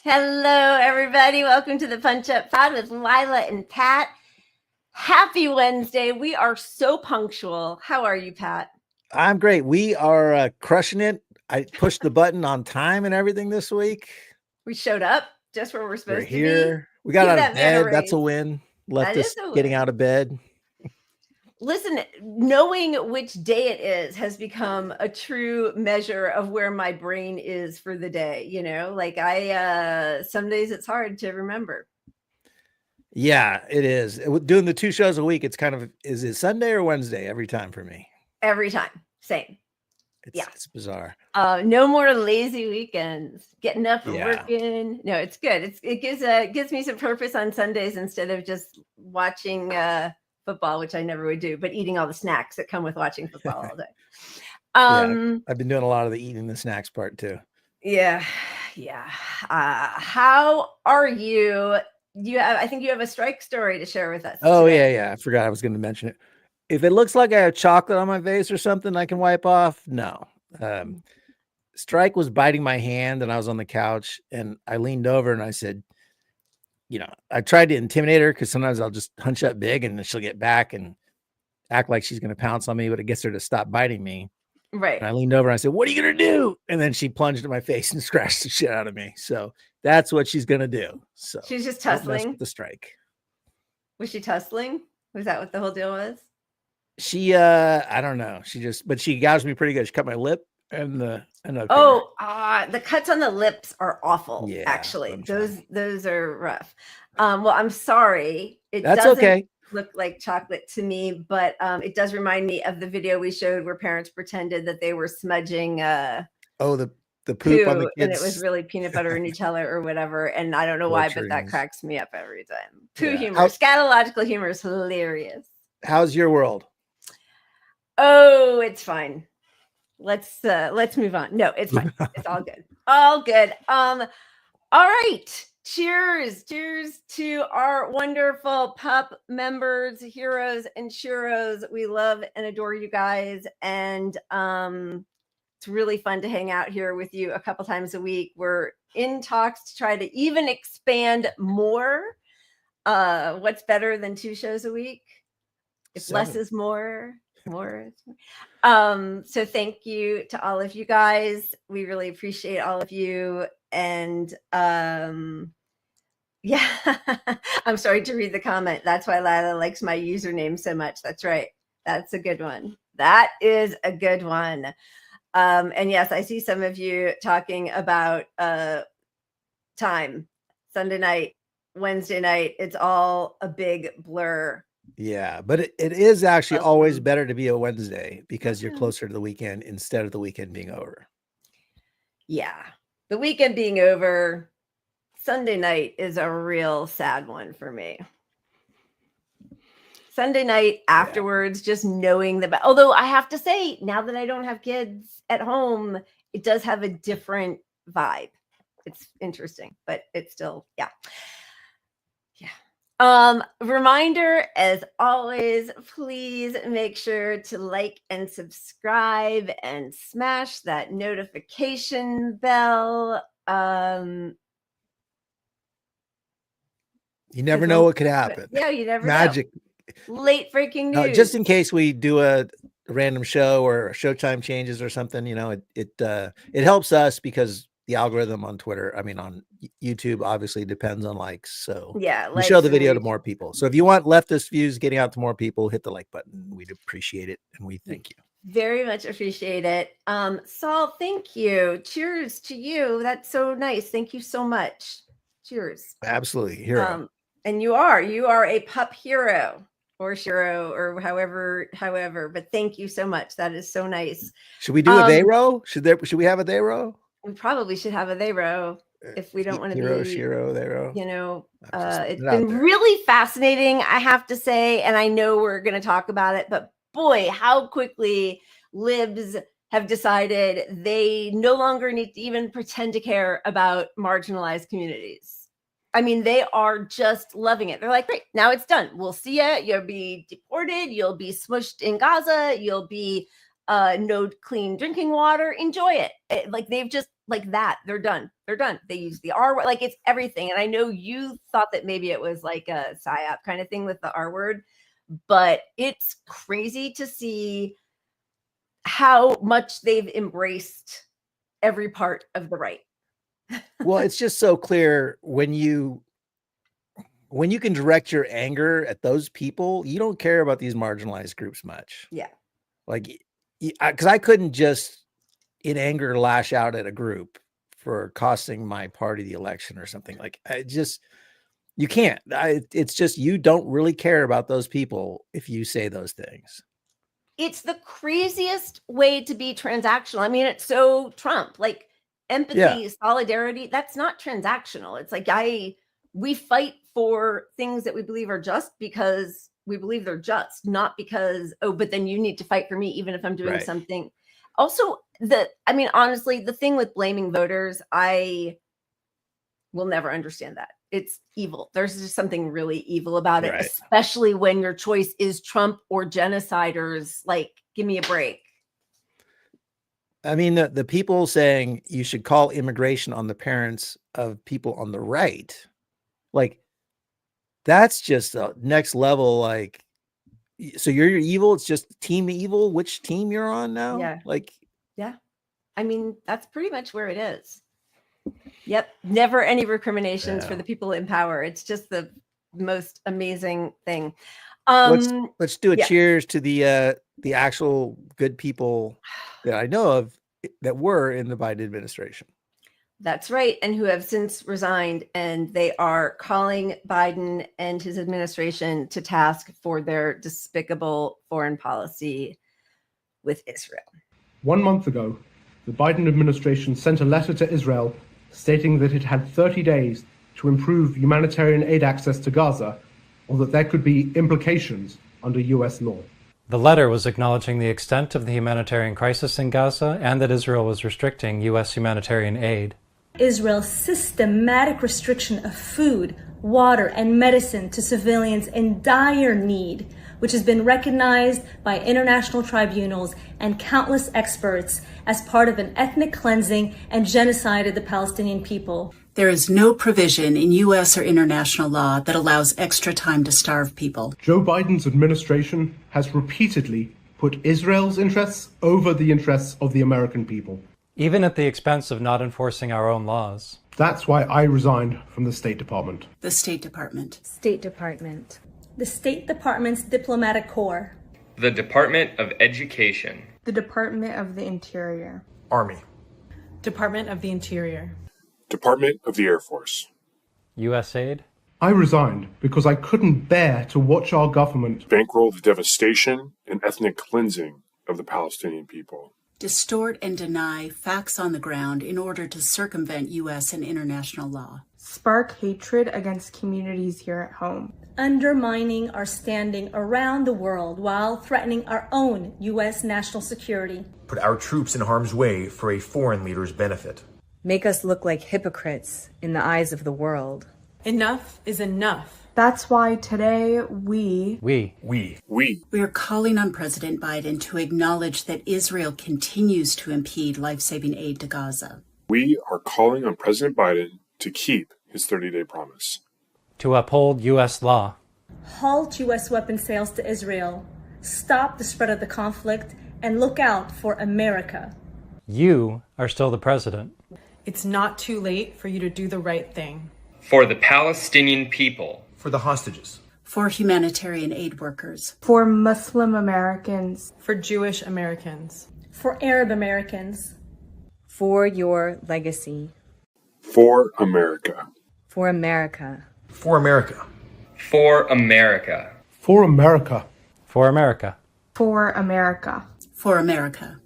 Hello, everybody. Welcome to the Punch Up Pod with Lila and Pat. Happy Wednesday. We are so punctual. How are you, Pat? I'm great. We are crushing it. I pushed the button on time and everything this week. We showed up just where we're We're supposed to be. here. We got Give out of that man a bed. That's a raise. win. Left That is us a getting win. out of bed. Listen, knowing which day it is has become a true measure of where my brain is for the day. You know, like some days it's hard to remember. Yeah, it is. Doing the 2 shows a week, it's kind of, is it Sunday or Wednesday every time for me? Every time. Same. It's bizarre. No more lazy weekends. Getting up and Yeah. working. No, it's good. It gives me some purpose on Sundays instead of just watching football, which I never would do, but eating all the snacks that come with watching football all day. Yeah, I've been doing a lot of the eating the snacks part too. Yeah. How are you? I think you have a strike story to share with us. Oh today. yeah. I forgot I was going to mention it. If it looks like I have chocolate on my face or something I can wipe off, no. Strike was biting my hand and I was on the couch and I leaned over and I said, I tried to intimidate her because sometimes I'll just hunch up big and then she'll get back and act like she's going to pounce on me, but it gets her to stop biting me. Right. And I leaned over and I said, "What are you going to do?" And then she plunged in my face and scratched the shit out of me. So that's what she's going to do. So she's just tussling with the strike. Was she tussling? Was that what the whole deal was? She, I don't know. But she gouged me pretty good. She cut my lip and the cuts on the lips are awful. Yeah, actually, those are rough. Well, I'm sorry. That's doesn't okay. Look like chocolate to me, but it does remind me of the video we showed where parents pretended that they were smudging the poop on the kids, and it was really peanut butter and Nutella or whatever. And I don't know why, but that cracks me up every time. Poo humor, scatological humor is hilarious. How's your world? Oh, it's fine. Let's move on. No, it's fine. It's all good. All good. All right. Cheers to our wonderful pup members, heroes and sheroes. We love and adore you guys, and it's really fun to hang out here with you a couple times a week. We're in talks to try to even expand more. What's better than 2 shows a week? If 7. Less is more. So thank you to all of you guys. We really appreciate all of you. And yeah, I'm sorry to read the comment. That's why Lila likes my username so much. That's right. That's a good one. That is a good one. And yes, I see some of you talking about time. Sunday night, Wednesday night. It's all a big blur. Yeah, but it is actually always better to be a Wednesday because you're closer to the weekend instead of the weekend being over. Yeah, the weekend being over, Sunday night is a real sad one for me. Sunday night afterwards, just knowing that, although I have to say, now that I don't have kids at home, it does have a different vibe. It's interesting, but it's still, yeah. Reminder, as always, please make sure to like and subscribe and smash that notification bell. You never know what could happen. Yeah, you never Magic. Know. Late breaking news. Just in case we do a random show or showtime changes or something, it helps us because the algorithm on Twitter, on YouTube, obviously depends on likes. So yeah, we show the video to more people. So if you want leftist views getting out to more people, hit the like button. We'd appreciate it. And we thank you. Very much appreciate it. Saul, thank you. Cheers to you. That's so nice. Thank you so much. Cheers. Absolutely. Hero. And you are a pup hero or shero or however, but thank you so much. That is so nice. Should we do a they row? Should we have a they row? We probably should have a they row if we don't want to be shero, they row. It's been really fascinating, I have to say, and I know we're going to talk about it, but boy, how quickly libs have decided they no longer need to even pretend to care about marginalized communities. They are just loving it. They're like, great, now it's done. We'll see you. You'll be deported. You'll be smushed in Gaza. You'll be no clean drinking water. Enjoy it. Like they've just like that. They're done. They're done. They use the R word, like it's everything. And I know you thought that maybe it was like a psyop kind of thing with the R word, but it's crazy to see how much they've embraced every part of the right. Well, it's just so clear when you can direct your anger at those people, you don't care about these marginalized groups much. Yeah. Like, because I couldn't just in anger lash out at a group for costing my party the election or something. Like, you can't. It's just, you don't really care about those people if you say those things. It's the craziest way to be transactional. I mean, it's so Trump, like empathy, solidarity. That's not transactional. It's like, we fight for things that we believe are just because we believe they're just, not because, oh, but then you need to fight for me, even if I'm doing something. Also, honestly, the thing with blaming voters, I will never understand that. It's evil. There's just something really evil about it, especially when your choice is Trump or genociders. Like, give me a break. I mean, the people saying you should call immigration on the parents of people on the right, like, that's just a next level. Like, so you're evil. It's just team evil. Which team you're on now? Yeah. Like, yeah. I mean, that's pretty much where it is. Yep. Never any recriminations for the people in power. It's just the most amazing thing. Let's do a cheers to the actual good people that I know of that were in the Biden administration. That's right. And who have since resigned, and they are calling Biden and his administration to task for their despicable foreign policy with Israel. 1 month ago, the Biden administration sent a letter to Israel stating that it had 30 days to improve humanitarian aid access to Gaza, or that there could be implications under U.S. law. The letter was acknowledging the extent of the humanitarian crisis in Gaza and that Israel was restricting U.S. humanitarian aid. Israel's systematic restriction of food, water, and medicine to civilians in dire need, which has been recognized by international tribunals and countless experts as part of an ethnic cleansing and genocide of the Palestinian people. There is no provision in U.S. or international law that allows extra time to starve people. Joe Biden's administration has repeatedly put Israel's interests over the interests of the American people. Even at the expense of not enforcing our own laws. That's why I resigned from the State Department. The State Department. State Department. The State Department's Diplomatic Corps. The Department of Education. The Department of the Interior. Army. Department of the Interior. Department of the Air Force. USAID. I resigned because I couldn't bear to watch our government bankroll the devastation and ethnic cleansing of the Palestinian people. Distort and deny facts on the ground in order to circumvent U.S. and international law. Spark hatred against communities here at home. Undermining our standing around the world while threatening our own U.S. national security. Put our troops in harm's way for a foreign leader's benefit. Make us look like hypocrites in the eyes of the world. Enough is enough. That's why today we are calling on President Biden to acknowledge that Israel continues to impede life-saving aid to Gaza. We are calling on President Biden to keep his 30-day promise. To uphold U.S. law. Halt U.S. weapon sales to Israel. Stop the spread of the conflict and look out for America. You are still the president. It's not too late for you to do the right thing. For the Palestinian people. For the hostages. For humanitarian aid workers. For Muslim Americans. For Jewish Americans. For Arab Americans. For your legacy. For America. For America. For America. For America. For America. For America. For America. For America.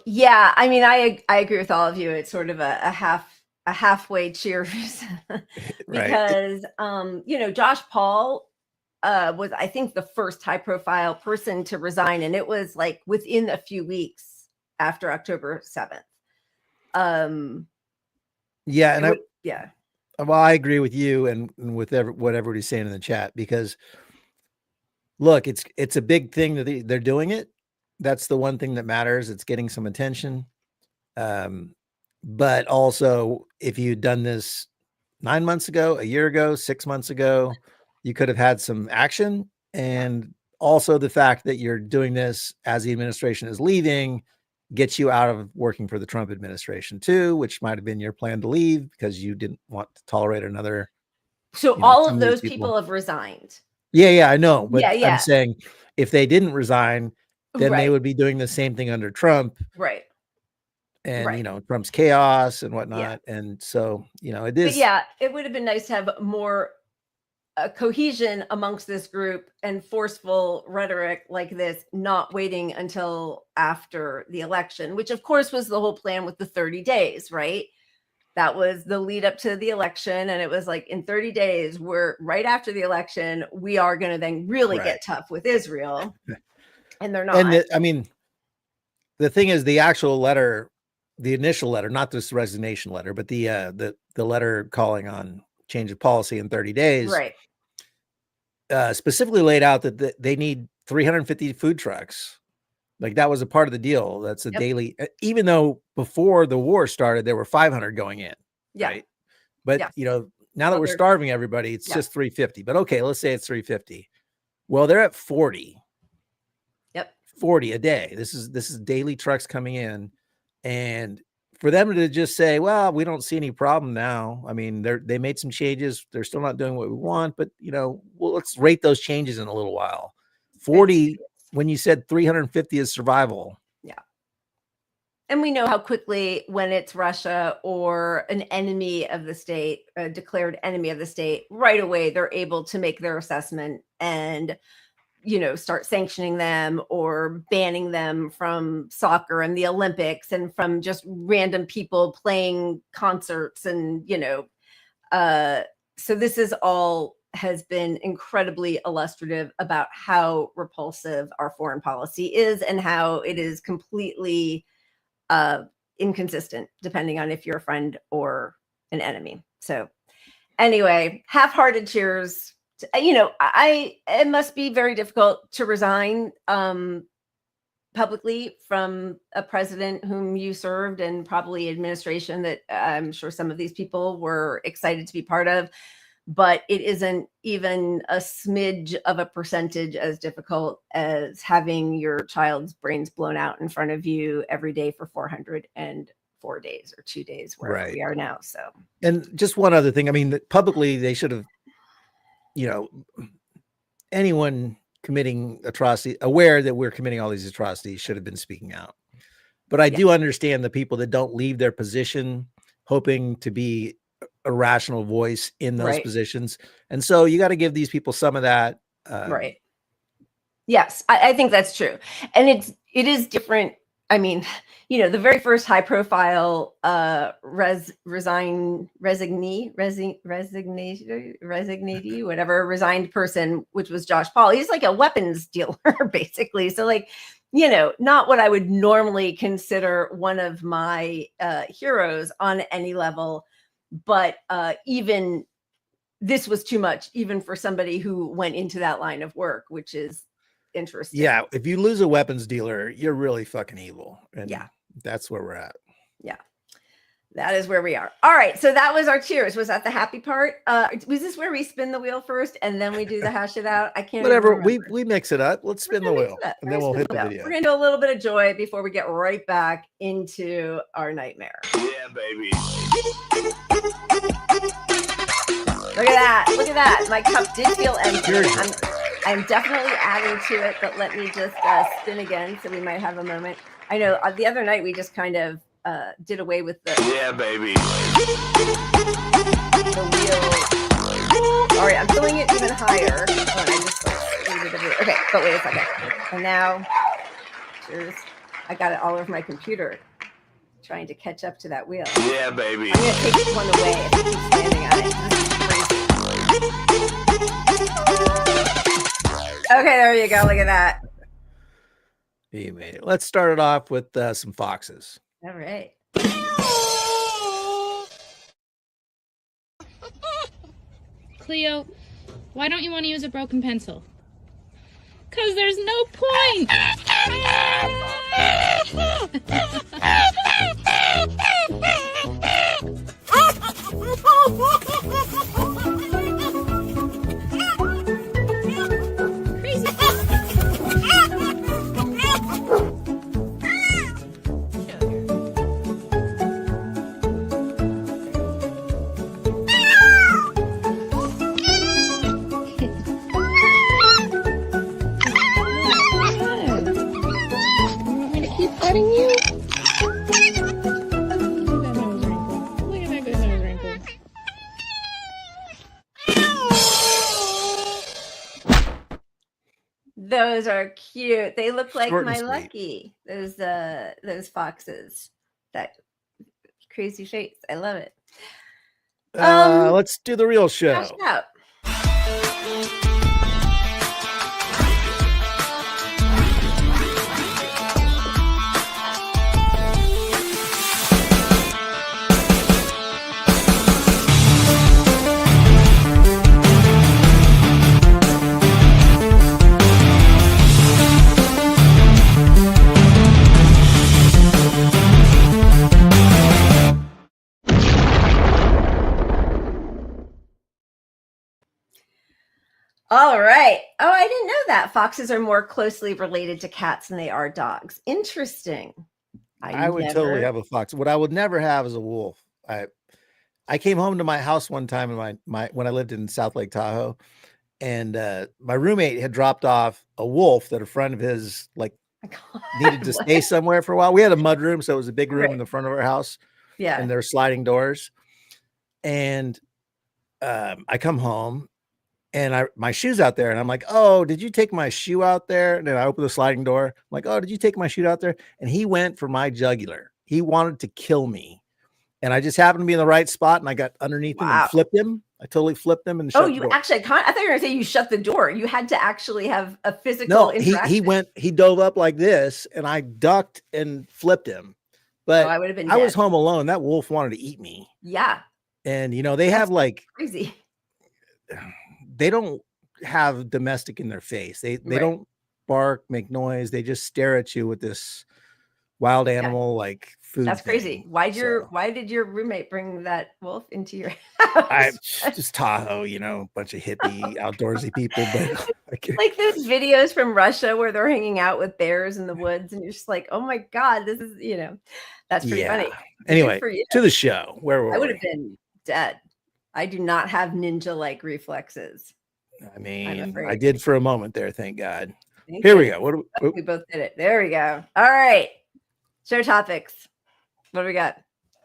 Yeah, I mean, I agree with all of you. It's sort of a halfway cheers because, Josh Paul was, I think, the first high profile person to resign. And it was like within a few weeks after October 7th. Well, I agree with you and with what everybody's saying in the chat, because look, it's a big thing that they're doing it. That's the one thing that matters. It's getting some attention. But also, if you'd done this 9 months ago, a year ago, 6 months ago, you could have had some action. And also the fact that you're doing this as the administration is leaving gets you out of working for the Trump administration too, which might have been your plan to leave because you didn't want to tolerate another. So all of those people have resigned. Yeah, I know. But Yeah. I'm saying if they didn't resign, then Right. they would be doing the same thing under Trump. Right. And, Right. Trump's chaos and whatnot. Yeah. And so, it But is. yeah, it would have been nice to have more cohesion amongst this group and forceful rhetoric like this, not waiting until after the election, which of course was the whole plan with the 30 days, right? That was the lead up to the election. And it was like, in 30 days, we're right after the election, we are going to then really get tough with Israel. And they're not. And the thing is, the actual letter, the initial letter, not this resignation letter, but the letter calling on change of policy in 30 days, right, specifically laid out that they need 350 food trucks. Like that was a part of the deal. That's a daily, even though before the war started, there were 500 going in. Yeah. Right. But, now that we're starving everybody, it's just 350. But okay, let's say it's 350. Well, they're at 40. Yep. 40 a day. This is daily trucks coming in. And for them to just say, well, we don't see any problem now. I mean, they made some changes. They're still not doing what we want, but let's rate those changes in a little while. 40, when you said 350 is survival. Yeah. And we know how quickly, when it's Russia or an enemy of the state, a declared enemy of the state, right away, they're able to make their assessment and start sanctioning them or banning them from soccer and the Olympics and from just random people playing concerts. And, so this is all has been incredibly illustrative about how repulsive our foreign policy is and how it is completely inconsistent, depending on if you're a friend or an enemy. So anyway, half-hearted cheers. It must be very difficult to resign publicly from a president whom you served and probably administration that I'm sure some of these people were excited to be part of, but it isn't even a smidge of a percentage as difficult as having your child's brains blown out in front of you every day for 404 days or 2 days, wherever we are now. So, and just one other thing. I mean, publicly, they should have, anyone committing atrocity, aware that we're committing all these atrocities, should have been speaking out. But I do understand the people that don't leave their position hoping to be a rational voice in those positions. And so you got to give these people some of that. Right. Yes, I think that's true. And it is different. I mean, the very first high profile resignee, whatever, resigned person, which was Josh Paul. He's like a weapons dealer, basically. So not what I would normally consider one of my heroes on any level, but even this was too much, even for somebody who went into that line of work, which is interesting. Yeah, if you lose a weapons dealer, you're really fucking evil. And that's where we're at. Yeah, that is where we are. All right, so that was our cheers. Was that the happy part? Was this where we spin the wheel first and then we do the hash it out? I can't. Whatever, we mix it up. Let's spin the wheel and then we'll hit the video. We're gonna do a little bit of joy before we get right back into our nightmare. Yeah, baby. Look at that. My cup did feel empty. I'm definitely adding to it, but let me just spin again so we might have a moment. I know the other night we just kind of did away with the baby. The wheel. All right, I'm filling it even higher. Oh, and I just okay, but wait a second. And now, cheers. I got it all over my computer, trying to catch up to that wheel. Yeah, baby. I'm gonna take this one away if you keep standing on it. This is crazy. Okay, there you go. Look at that. You made it. Let's start it off with some foxes. All right. Cleo, why don't you want to use a broken pencil? 'Cause there's no point. Petting you? Look at that nose wrinkle. Look at that good nose wrinkle. Those are cute. They look like Short and my sweet. Lucky. Those foxes. That crazy shapes. I love it. Let's do the real show. Cash out. All right. Oh, I didn't know that. Foxes are more closely related to cats than they are dogs. Interesting. I would totally have a fox. What I would never have is a wolf. I came home to my house one time in my when I lived in South Lake Tahoe, and my roommate had dropped off a wolf that a friend of his needed to stay somewhere for a while. We had a mud room, so it was a big room in the front of our house. Yeah. And there were sliding doors. And I come home and my shoe's out there, and I'm like, "Oh, did you take my shoe out there?" And then I open the sliding door. I'm like, "Oh, did you take my shoe out there?" And he went for my jugular. He wanted to kill me. And I just happened to be in the right spot, and I got underneath him and flipped him. I totally flipped him and shut the door. Actually, I thought you were going to say you shut the door. You had to actually have a physical interaction. he dove up like this, and I ducked and flipped him. But I would have been I dead. was home alone. That wolf wanted to eat me. Yeah. And they have crazy. They don't have domestic in their face. They don't bark, make noise. They just stare at you with this wild animal like food. That's crazy. Why did your roommate bring that wolf into your house? Just Tahoe, a bunch of hippie outdoorsy people. But like those videos from Russia where they're hanging out with bears in the woods, and you're just like, oh my God, this is, that's pretty funny. Anyway, to the show. Where were we? I would have been dead. I do not have ninja-like reflexes. I mean, I did for a moment there. Thank God. Here we go. We both did it. There we go. All right. Show topics. What do we got?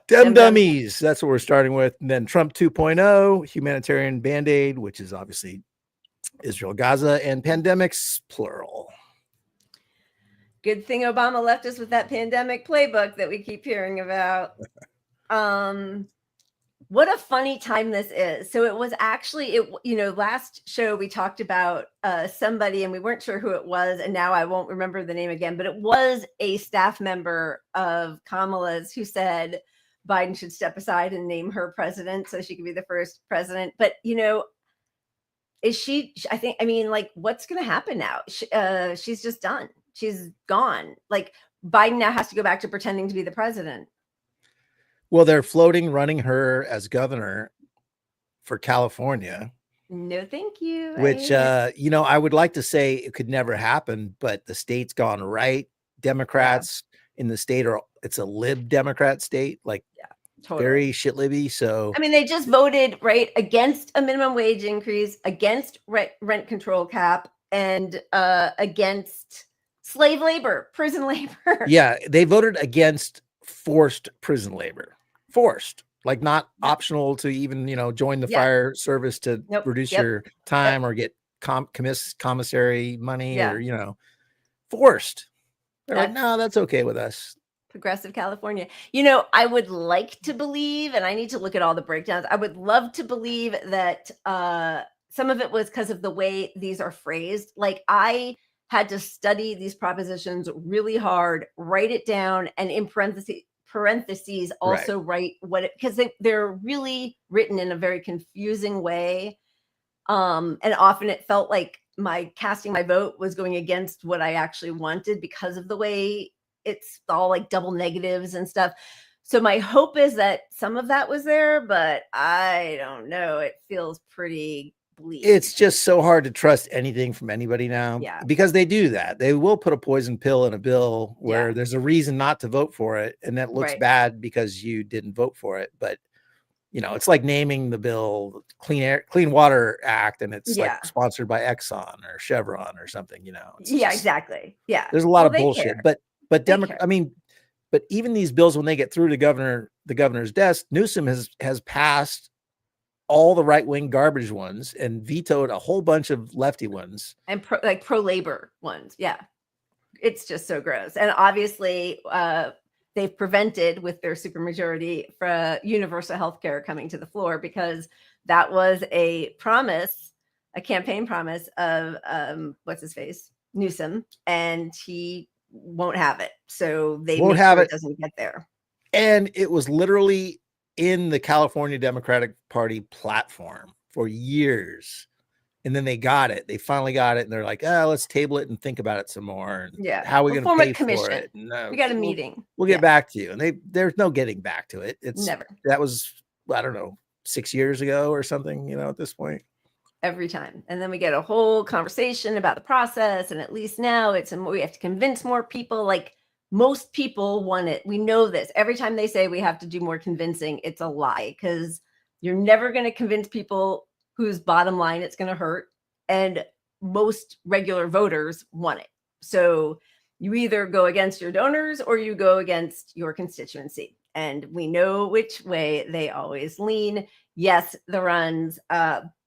Dem dummies. That's what we're starting with. And then Trump 2.0, humanitarian band-aid, which is obviously Israel, Gaza, and pandemics, plural. Good thing Obama left us with that pandemic playbook that we keep hearing about. What a funny time this is. So it was actually, last show we talked about somebody and we weren't sure who it was. And now I won't remember the name again, but it was a staff member of Kamala's who said Biden should step aside and name her president so she could be the first president. But, what's going to happen now? She's just done. She's gone. Like Biden now has to go back to pretending to be the president. Well, they're running her as governor for California. No, thank you. Which, I would like to say it could never happen, but the state's gone right. Democrats in the state it's a lib Democrat state, totally. Very shit libby. So, I mean, they just voted against a minimum wage increase, against rent control cap, and against slave labor, prison labor. Yeah, they voted against forced prison labor. Forced, not optional to even, join the fire service to reduce your time or get commissary money or, forced. They're like, no, that's okay with us. Progressive California. I would like to believe, and I need to look at all the breakdowns. I would love to believe that some of it was because of the way these are phrased. Like I had to study these propositions really hard, write it down, and in parentheses also write because they're really written in a very confusing way. And often it felt like my casting my vote was going against what I actually wanted because of the way it's all like double negatives and stuff. So my hope is that some of that was there, but I don't know. It feels pretty bleak. It's just so hard to trust anything from anybody now, because they do that. They will put a poison pill in a bill where there's a reason not to vote for it, and that looks bad because you didn't vote for it. But it's like naming the bill Clean Water Act, and it's like sponsored by Exxon or Chevron or something. It's just, exactly. Yeah, there's a lot of bullshit. But Democrat, I mean, but even these bills, when they get through to the governor's desk, Newsom has passed all the right-wing garbage ones and vetoed a whole bunch of lefty ones and pro-labor ones. Yeah, it's just so gross. And obviously, they've prevented with their supermajority for universal health care coming to the floor, because that was a promise, a campaign promise of what's his face, Newsom, and he won't have it. So they won't have it. Doesn't get there. And it was literally in the California Democratic Party platform for years. And then they got it. They finally got it. And they're like, let's table it and think about it some more. And how are we going to pay for it? No, we got a meeting. We'll get back to you. And there's no getting back to it. It's never. That was, I don't know, 6 years ago or something, at this point. Every time. And then we get a whole conversation about the process. And at least now we have to convince more people. Like, most people want it. We know this. Every time they say we have to do more convincing, it's a lie, because you're never going to convince people whose bottom line it's going to hurt. And most regular voters want it. So you either go against your donors or you go against your constituency. And we know which way they always lean. Yes, the runs.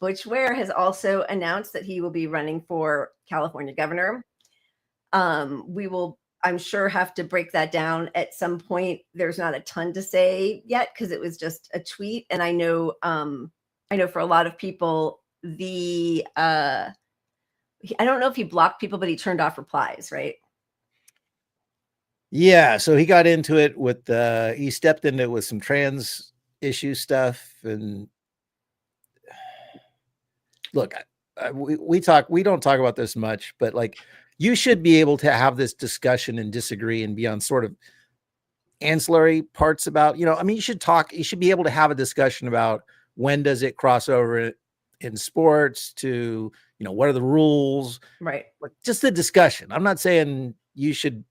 Butch Ware has also announced that he will be running for California governor. We will, I'm sure, have to break that down at some point. There's not a ton to say yet because it was just a tweet. And I know for a lot of people, I don't know if he blocked people, but he turned off replies, right? Yeah, so he got into it with he stepped into it with some trans issue stuff. And look, we don't talk about this much, but like, you should be able to have this discussion and disagree and be on sort of ancillary parts about, you should be able to have a discussion about when does it cross over in sports to, what are the rules, right? Like, just the discussion. I'm not saying you should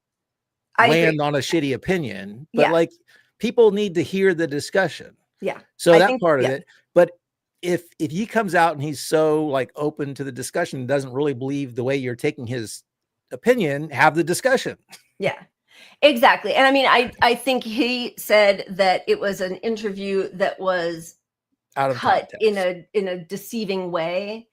land on a shitty opinion, but like, people need to hear the discussion. Yeah. So that part of it. But if he comes out and he's so like open to the discussion and doesn't really believe the way you're taking his opinion, have the discussion. Yeah, exactly. And I mean, I think he said that it was an interview that was out of cut context in a deceiving way.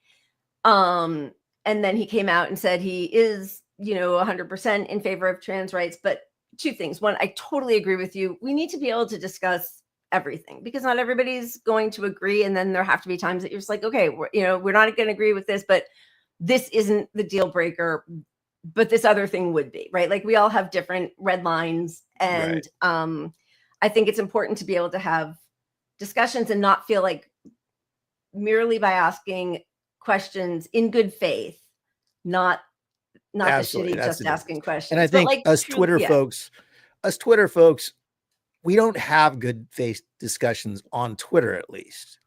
And then he came out and said he is, 100% in favor of trans rights. But two things. One, I totally agree with you. We need to be able to discuss everything, because not everybody's going to agree. And then there have to be times that you're just like, okay, we're not going to agree with this, but this isn't the deal breaker, but this other thing would be, right? Like, we all have different red lines. And I think it's important to be able to have discussions and not feel like merely by asking questions in good faith, not Absolutely. the shitty just asking questions. And I think us Twitter folks, we don't have good faith discussions on Twitter, at least,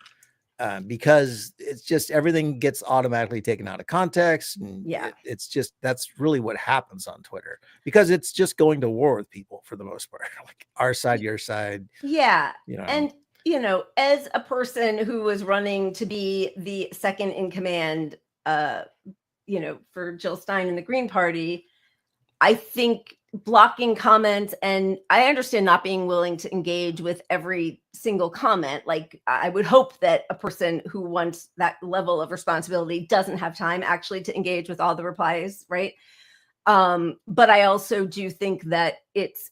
because it's just everything gets automatically taken out of context. And it's just, that's really what happens on Twitter, because it's just going to war with people for the most part, like our side, your side. Yeah. And, as a person who was running to be the second in command, for Jill Stein and the Green Party, I think blocking comments, and I understand not being willing to engage with every single comment. Like, I would hope that a person who wants that level of responsibility doesn't have time actually to engage with all the replies, right? But I also do think that it's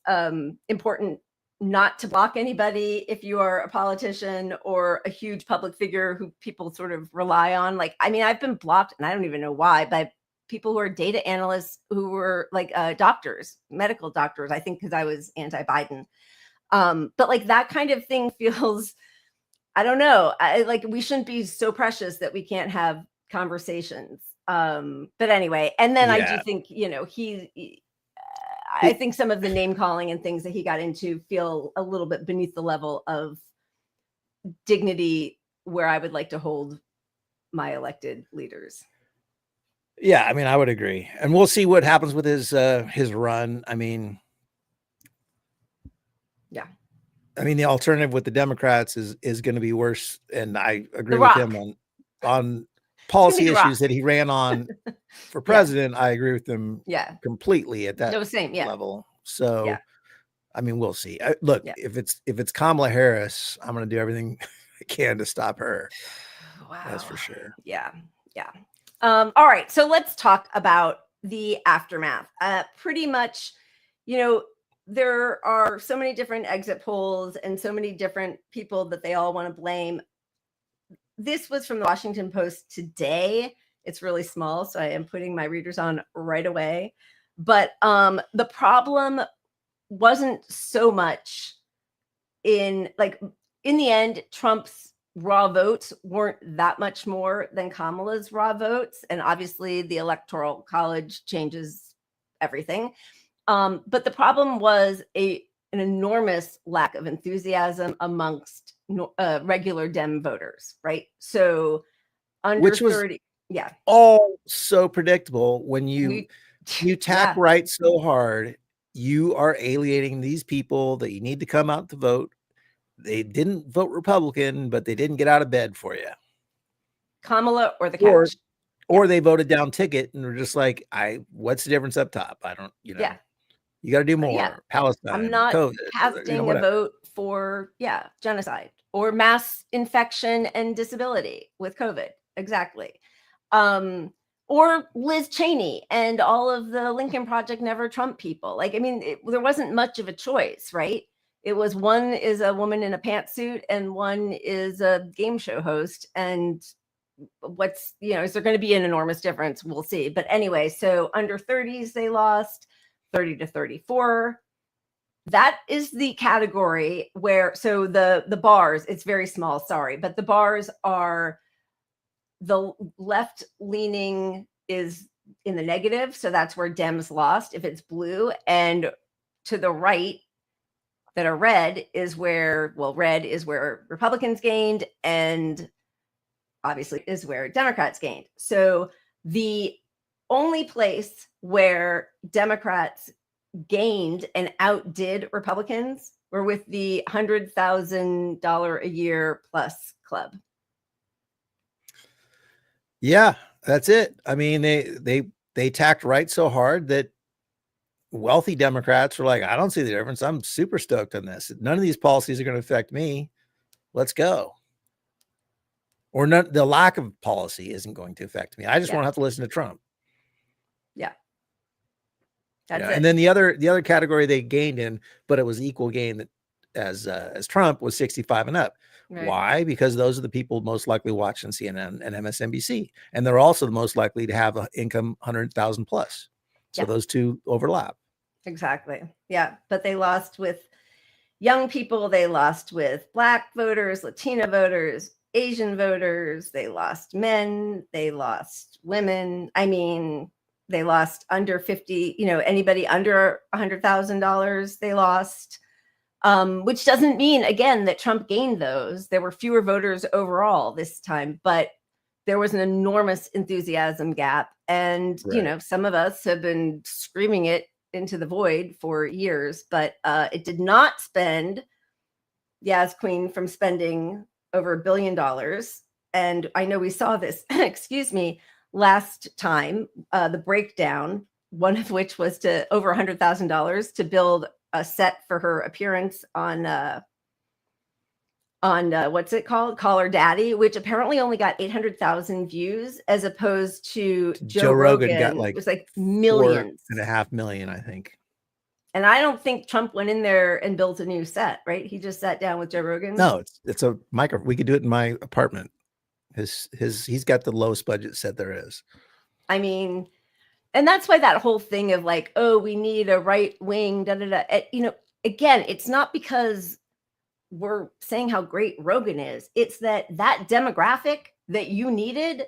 important not to block anybody if you are a politician or a huge public figure who people sort of rely on. Like, I mean, I've been blocked, and I don't even know why, by people who are data analysts who were like doctors, medical doctors, I think, because I was anti-Biden. But like, that kind of thing feels, I don't know, we shouldn't be so precious that we can't have conversations. But anyway, and then I do Yeah. think, I think some of the name calling and things that he got into feel a little bit beneath the level of dignity where I would like to hold my elected leaders. Yeah, I mean, I would agree. And we'll see what happens with his run. I mean, yeah. I mean, the alternative with the Democrats is going to be worse. And I agree The with Rock. him on policy The issues Rock. that he ran on for president. I agree with him completely at that level. So, I mean, we'll see. Look, if it's Kamala Harris, I'm going to do everything I can to stop her. Wow. That's for sure. Yeah. Yeah. All right. So let's talk about the aftermath. Pretty much, there are so many different exit polls and so many different people that they all want to blame. This was from the Washington Post today. It's really small, so I am putting my readers on right away. But the problem wasn't so much in the end, Trump's raw votes weren't that much more than Kamala's raw votes. And obviously the Electoral College changes everything. But the problem was an enormous lack of enthusiasm amongst regular Dem voters, right? So under 30, all so predictable. When you tack right so hard, you are alienating these people that you need to come out to vote. They didn't vote Republican, but they didn't get out of bed for you. Kamala or the couch. Or they voted down ticket and were just like, what's the difference up top? I don't, you got to do more. Palestine. I'm not COVID, casting a vote for, genocide or mass infection and disability with COVID. Exactly. Or Liz Cheney and all of the Lincoln Project Never Trump people. There wasn't much of a choice, right? It was one is a woman in a pantsuit and one is a game show host. And is there going to be an enormous difference? We'll see. But anyway, so under 30s, they lost 30 to 34. That is the category where, so the bars, it's very small, sorry, but the bars are the left leaning is in the negative. So that's where Dems lost if it's blue. And to the right that are red is where Republicans gained and obviously is where Democrats gained. So the only place where Democrats gained and outdid Republicans were with the $100,000 a year plus club. Yeah, that's it. I mean, they tacked right so hard that wealthy Democrats were like, I don't see the difference. I'm super stoked on this. None of these policies are going to affect me. Let's go. Or the lack of policy isn't going to affect me. I just won't have to listen to Trump. Yeah. That's it. And then the other category they gained in, but it was equal gain as Trump, was 65 and up. Right. Why? Because those are the people most likely watching CNN and MSNBC, and they're also the most likely to have an income 100,000 plus. So those two overlap. Exactly. Yeah, but they lost with young people. They lost with Black voters, Latino voters, Asian voters. They lost men. They lost women. I mean, they lost under 50. Anybody under $100,000, they lost. Which doesn't mean, again, that Trump gained those. There were fewer voters overall this time, but there was an enormous enthusiasm gap. And, some of us have been screaming it into the void for years, but it did not spend Yas Queen from spending over $1 billion. And I know we saw this, excuse me, last time, the breakdown, one of which was to over $100,000 to build a set for her appearance on what's it called? Call Her Daddy, which apparently only got 800,000 views, as opposed to Joe Rogan got it was like millions. 4.5 million, I think. And I don't think Trump went in there and built a new set, right? He just sat down with Joe Rogan. No, it's a micro. We could do it in my apartment. He's got the lowest budget set there is. I mean, and that's why that whole thing of like, oh, we need a right wing, again, it's not because we're saying how great Rogan is. It's that demographic that you needed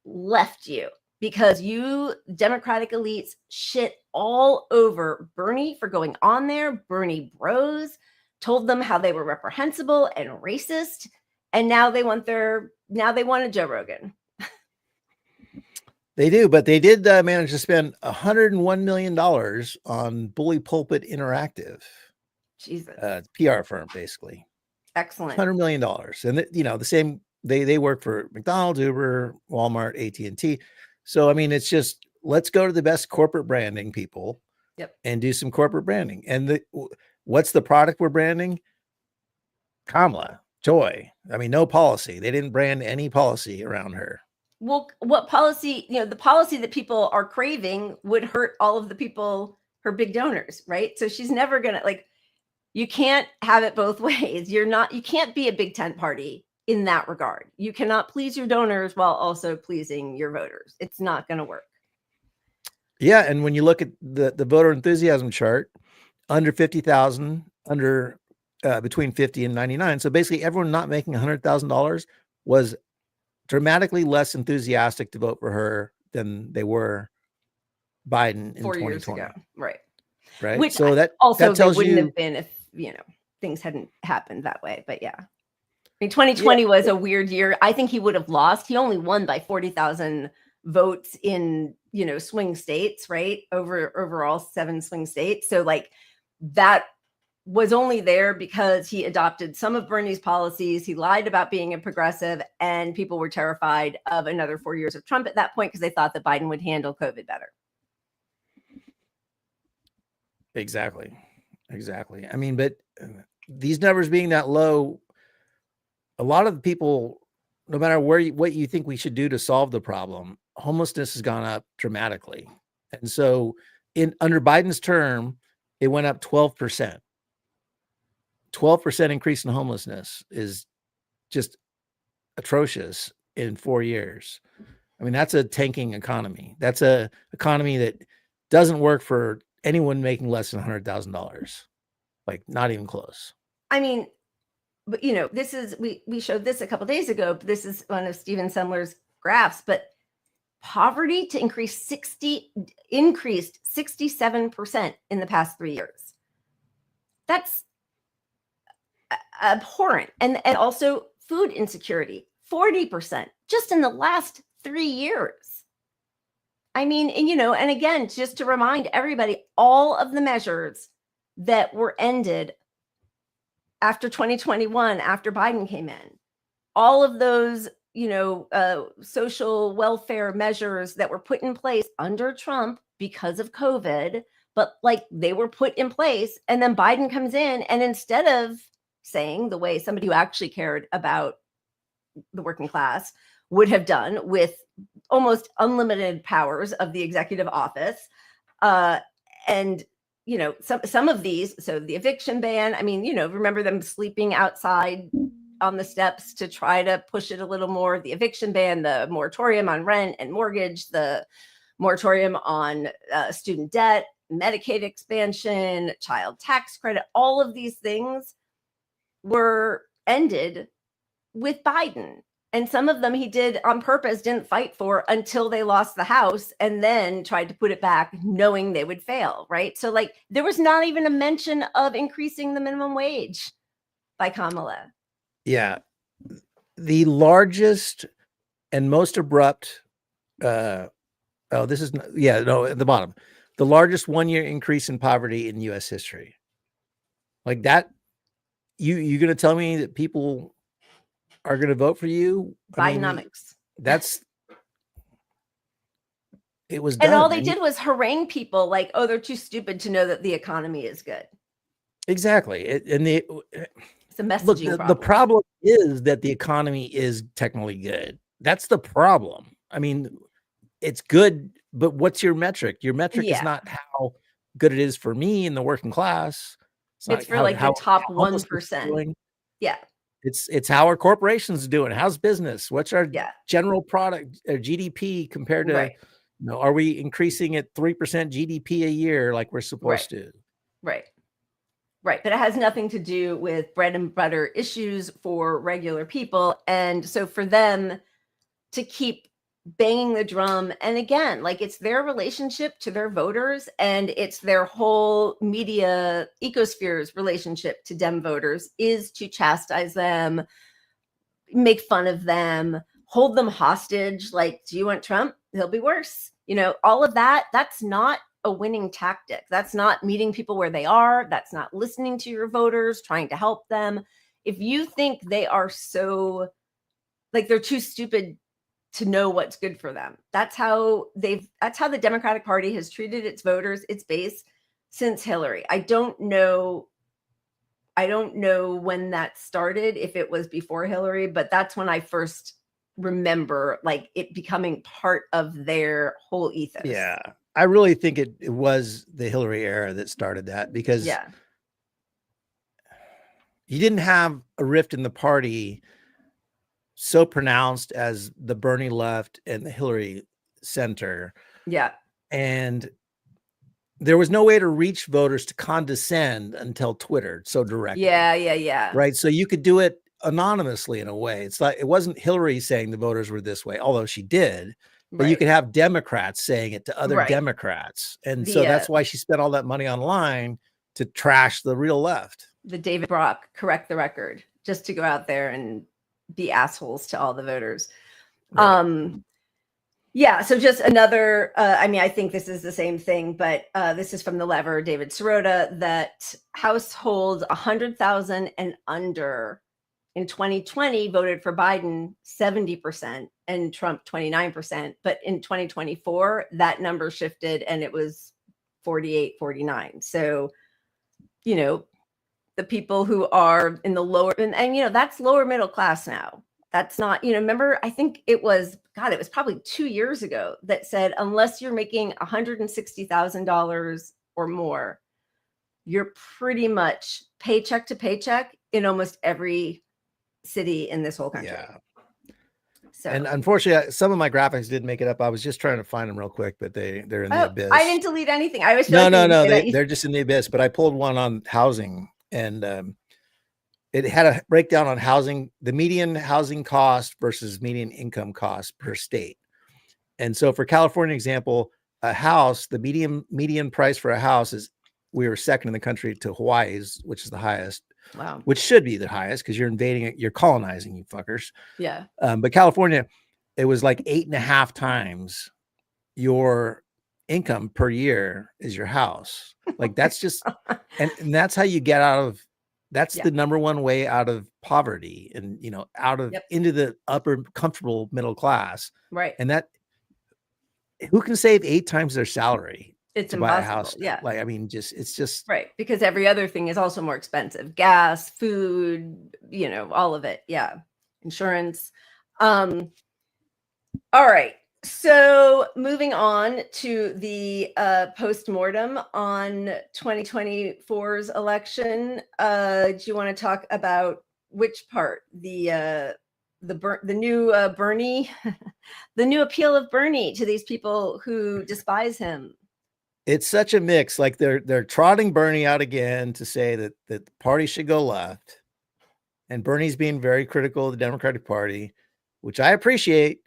left you. because you Democratic elites shit all over Bernie for going on there. Bernie bros told them how they were reprehensible and racist, and now they want a Joe Rogan. They do, but they did manage to spend $101 million on Bully Pulpit Interactive. Jesus. PR firm, basically. Excellent. $100 million. And, the same, they work for McDonald's, Uber, Walmart, AT&T. So, I mean, it's just, let's go to the best corporate branding people. Yep. And do some corporate branding. And what's the product we're branding? Kamala, joy. I mean, no policy. They didn't brand any policy around her. Well, what policy, the policy that people are craving would hurt all of the people, her big donors, right? So she's never going to, you can't have it both ways. You can't be a big tent party in that regard. You cannot please your donors while also pleasing your voters. It's not going to work. Yeah. And when you look at the voter enthusiasm chart, under 50,000, between 50 and 99. So basically everyone not making $100,000 was dramatically less enthusiastic to vote for her than they were Biden in 4 2020. years ago. Right. Right. Which so that also that tells wouldn't you have been if, things hadn't happened that way. But yeah. I mean, 2020 was a weird year. I think he would have lost. He only won by 40,000 votes in, swing states, right? Overall 7 swing states. So that was only there because he adopted some of Bernie's policies. He lied about being a progressive, and people were terrified of another 4 years of Trump at that point because they thought that Biden would handle COVID better. Exactly. I mean, but these numbers being that low, a lot of the people, no matter what you think we should do to solve the problem, homelessness has gone up dramatically. And so under Biden's term, it went up 12%. 12% increase in homelessness is just atrocious in 4 years. I mean, that's a tanking economy. That's a economy that doesn't work for anyone making less than $100,000. Not even close. I mean, but this is, we showed this a couple days ago, but this is one of Steven Semler's graphs, but poverty to increased 67% in the past 3 years. That's abhorrent. And also food insecurity, 40% just in the last 3 years. I mean, and again, just to remind everybody, all of the measures that were ended after 2021, after Biden came in, all of those, social welfare measures that were put in place under Trump because of COVID, but they were put in place, and then Biden comes in, and instead of saying the way somebody who actually cared about the working class would have done with almost unlimited powers of the executive office, and some of these, so the eviction ban, I mean, remember them sleeping outside on the steps to try to push it a little more, the eviction ban, the moratorium on rent and mortgage, the moratorium on student debt, Medicaid expansion, child tax credit, all of these things were ended with Biden. And some of them he did on purpose, didn't fight for until they lost the House, and then tried to put it back knowing they would fail, right? So there was not even a mention of increasing the minimum wage by Kamala. Yeah. The largest and most abrupt, at the bottom, the largest 1 year increase in poverty in U.S. history. That, you're going to tell me that people are going to vote for you? Bidenomics. It was and done. All they did was harangue people they're too stupid to know that the economy is good. Exactly. It's a messaging problem. The problem is that the economy is technically good. That's the problem. I mean, it's good, but what's your metric? Your metric is not how good it is for me in the working class. It's for the top 1%. Yeah. It's how our corporations doing. How's business? What's our general product or GDP compared to, are we increasing at 3% GDP a year like we're supposed to? Right. But it has nothing to do with bread and butter issues for regular people. And so for them to keep banging the drum. And again, like, it's their relationship to their voters, and it's their whole media ecosphere's relationship to Dem voters is to chastise them, make fun of them, hold them hostage. Like, do you want Trump? He'll be worse. You know, all of that. That's not a winning tactic. That's not meeting people where they are. That's not listening to your voters, trying to help them. If you think they are so, like, they're too stupid to know what's good for them, that's how the Democratic Party has treated its voters, its base, since Hillary. I don't know when that started, if it was before Hillary, but that's when I first remember, like, it becoming part of their whole ethos. Yeah. I really think it was the Hillary era that started that, because you didn't have a rift in the party so pronounced as the Bernie left and the Hillary center. Yeah. And there was no way to reach voters to condescend until Twitter so directly. Yeah. Right. So you could do it anonymously in a way. It's like, it wasn't Hillary saying the voters were this way, although she did, but you could have Democrats saying it to other Democrats. And so that's why she spent all that money online to trash the real left. The David Brock correct the record, just to go out there and be assholes to all the voters. Right. Yeah. So just another, I mean, I think this is the same thing, but this is from the Lever, David Sirota, that households 100,000 and under in 2020 voted for Biden 70% and Trump 29%. But in 2024, that number shifted and it was 48, 49. So, you know, the people who are in the lower, and you know, that's lower middle class now. That's not, you know, remember, I think it was probably 2 years ago that said, unless you're making $160,000 or more, you're pretty much paycheck to paycheck in almost every city in this whole country. Yeah. So, and unfortunately, some of my graphics didn't make it up. I was just trying to find them real quick, but they're in the abyss. I didn't delete anything. I was no. They're just in the abyss. But I pulled one on housing, and it had a breakdown on housing, the median housing cost versus median income cost per state. And so for California example, a house, the median price for a house is, we were second in the country to Hawaii's, which is the highest. Wow. Which should be the highest because you're invading it, you're colonizing, you fuckers. Yeah. But California, it was like 8.5 times your income per year is your house. Like that's just, and that's how you get out of, that's the number one way out of poverty and, you know, out of into the upper comfortable middle class. Right. And that, who can save 8 times their salary? It's to impossible. Buy a house. Yeah. Like, I mean, it's just right. Because every other thing is also more expensive. Gas, food, you know, all of it. Yeah. Insurance. All right. So moving on to the post-mortem on 2024's election. Do you want to talk about which part? The new Bernie, the new appeal of Bernie to these people who despise him. It's such a mix. Like they're trotting Bernie out again to say that the party should go left, and Bernie's being very critical of the Democratic Party, which I appreciate.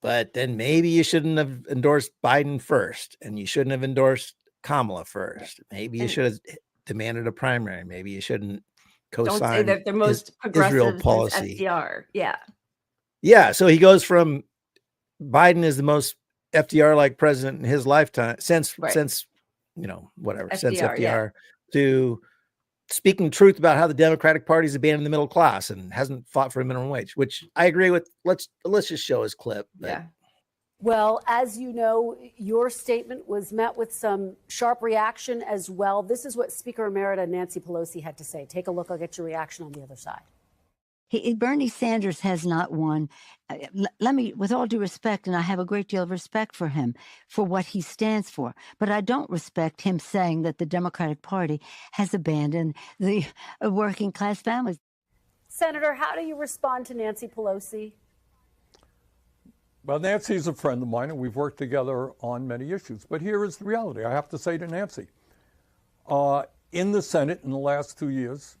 But then maybe you shouldn't have endorsed Biden first, and you shouldn't have endorsed Kamala first. Maybe you should have demanded a primary. Maybe you shouldn't co-sign. Don't say that they're most progressive Israel policy. Since FDR. Yeah. Yeah. So he goes from Biden is the most FDR-like president in his lifetime since you know, whatever, since FDR to speaking truth about how the Democratic Party's abandoned the middle class and hasn't fought for a minimum wage, which I agree with. Let's just show his clip. Yeah. Well, as you know, your statement was met with some sharp reaction as well. This is what Speaker Emerita Nancy Pelosi had to say. Take a look. I'll get your reaction on the other side. Bernie Sanders has not won. Let me, with all due respect, and I have a great deal of respect for him, for what he stands for, but I don't respect him saying that the Democratic Party has abandoned the working class families. Senator, how do you respond to Nancy Pelosi? Well, Nancy's a friend of mine, and we've worked together on many issues. But here is the reality. I have to say to Nancy, in the Senate in the last 2 years,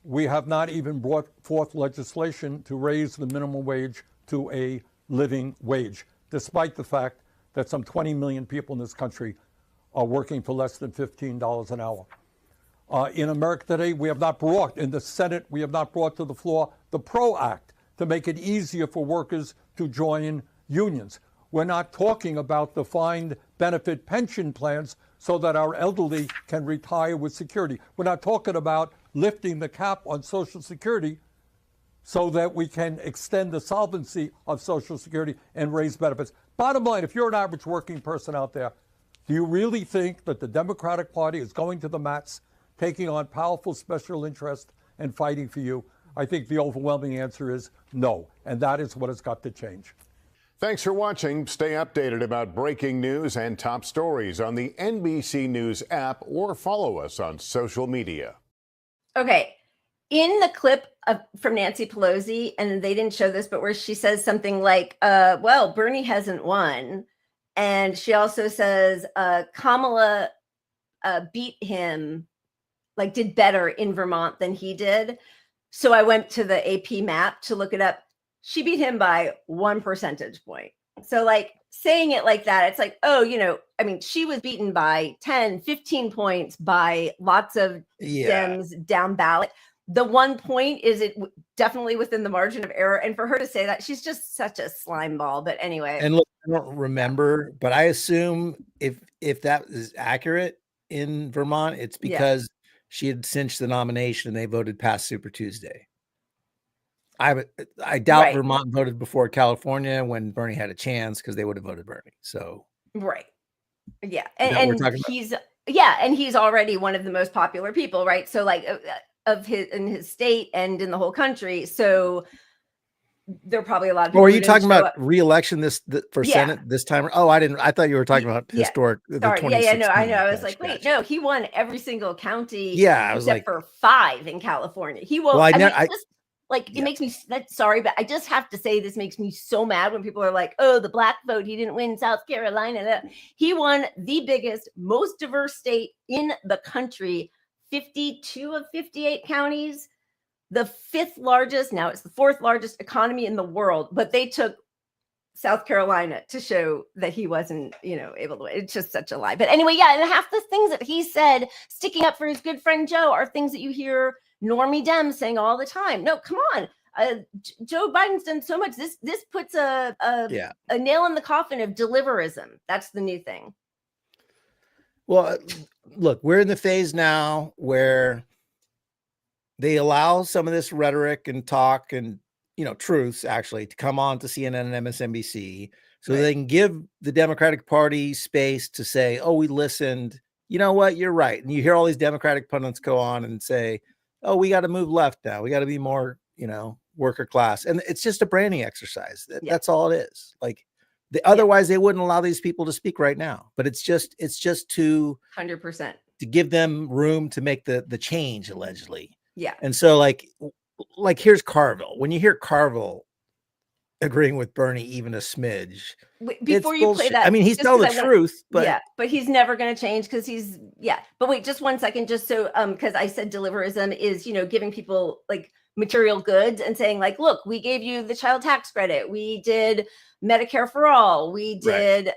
we have not even brought forth legislation to raise the minimum wage to a living wage, despite the fact that some 20 million people in this country are working for less than $15 an hour. In America today, we have not brought, in the Senate, we have not brought to the floor the PRO Act to make it easier for workers to join unions. We're not talking about defined benefit pension plans so that our elderly can retire with security. We're not talking about lifting the cap on Social Security so that we can extend the solvency of Social Security and raise benefits. Bottom line, if you're an average working person out there, do you really think that the Democratic Party is going to the mats, taking on powerful special interests and fighting for you? I think the overwhelming answer is no, and that is what has got to change. Thanks for watching. Stay updated about breaking news and top stories on the NBC News app or follow us on social media. Okay. In the clip from Nancy Pelosi, and they didn't show this, but where she says something like, well, Bernie hasn't won. And she also says Kamala beat him, like did better in Vermont than he did. So I went to the AP map to look it up. She beat him by 1 percentage point. So like saying it like that, it's like, oh, you know, I mean, she was beaten by 10, 15 points by lots of Dems down ballot. The 1 point is it definitely within the margin of error. And for her to say that, she's just such a slime ball. But anyway. And look, I don't remember, but I assume if that is accurate in Vermont, it's because she had cinched the nomination and they voted past Super Tuesday. I doubt Vermont voted before California when Bernie had a chance because they would have voted Bernie. So yeah, and he's and he's already one of the most popular people, right? So like of his in his state and in the whole country. So there are probably a lot of people. Or are you talking about re-election for Senate this time? Oh, I thought you were talking about historic. Sorry, no, I know. I was like, wait, no, he won every single county. Yeah, I was except for 5 in California. He won't. Well, it makes me sorry, but I just have to say this makes me so mad when people are like, oh, the black vote, he didn't win South Carolina. He won the biggest, most diverse state in the country, 52 of 58 counties, the 5th largest. Now it's the 4th largest economy in the world, but they took South Carolina to show that he wasn't, able to win. It's just such a lie. But anyway, and half the things that he said, sticking up for his good friend Joe, are things that you hear normie Dems saying all the time. No, come on. Joe Biden's done so much. This puts a nail in the coffin of deliverism. That's the new thing. Well, look, we're in the phase now where they allow some of this rhetoric and talk and, truths actually to come on to CNN and MSNBC so they can give the Democratic Party space to say, oh, we listened. You know what? You're right. And you hear all these Democratic pundits go on and say, oh, we got to move left now. We got to be more, worker class. And it's just a branding exercise. That's all it is. Like otherwise they wouldn't allow these people to speak right now, but it's just to 100% to give them room to make the change allegedly. Yeah. And so like here's Carville. When you hear Carville agreeing with Bernie, even a smidge, before you play that, I mean, he's telling the truth, but but he's never going to change because he's But wait, just 1 second, just so because I said deliverism is giving people like material goods and saying like, look, we gave you the child tax credit, we did Medicare for all, we did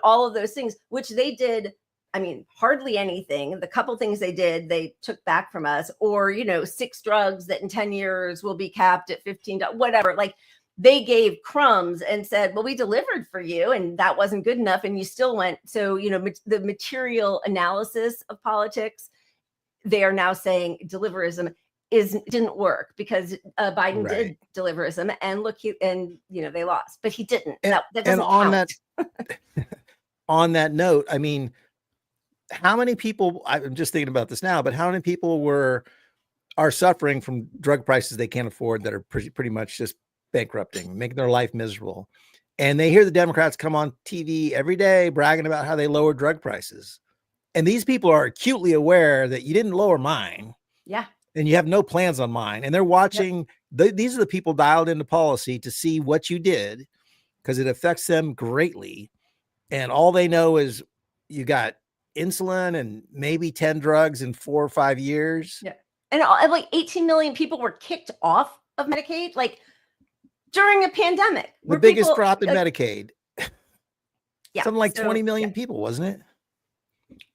all of those things, which they did. I mean, hardly anything. The couple things they did, they took back from us, or 6 drugs that in 10 years will be capped at $15, whatever. Like they gave crumbs and said, well, we delivered for you and that wasn't good enough. And you still went. So, the material analysis of politics, they are now saying deliverism didn't work because Biden did deliverism and look, they lost, but he didn't. And, that doesn't count. On that note, I mean, how many people, I'm just thinking about this now, but how many people are suffering from drug prices they can't afford that are pretty much just bankrupting, making their life miserable. And they hear the Democrats come on TV every day bragging about how they lowered drug prices. And these people are acutely aware that you didn't lower mine. Yeah. And you have no plans on mine. And they're watching. These are the people dialed into policy to see what you did because it affects them greatly. And all they know is you got insulin and maybe 10 drugs in 4 or 5 years. Yeah. And like 18 million people were kicked off of Medicaid. Like during a pandemic. The biggest drop in Medicaid. Yeah, something like 20 million people, wasn't it?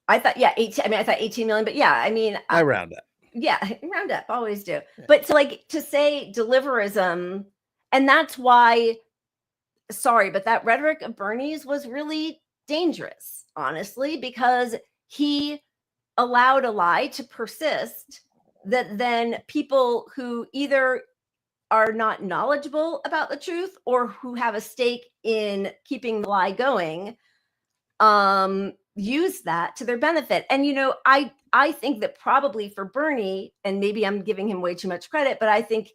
I thought, yeah, 18. I mean, I thought 18 million, but yeah, I mean, I round up. Yeah, round up, always do. Yeah. But to say deliverism, and that's why, sorry, but that rhetoric of Bernie's was really dangerous, honestly, because he allowed a lie to persist that then people who either are not knowledgeable about the truth or who have a stake in keeping the lie going use that to their benefit. And I think that probably for Bernie, and maybe I'm giving him way too much credit, but I think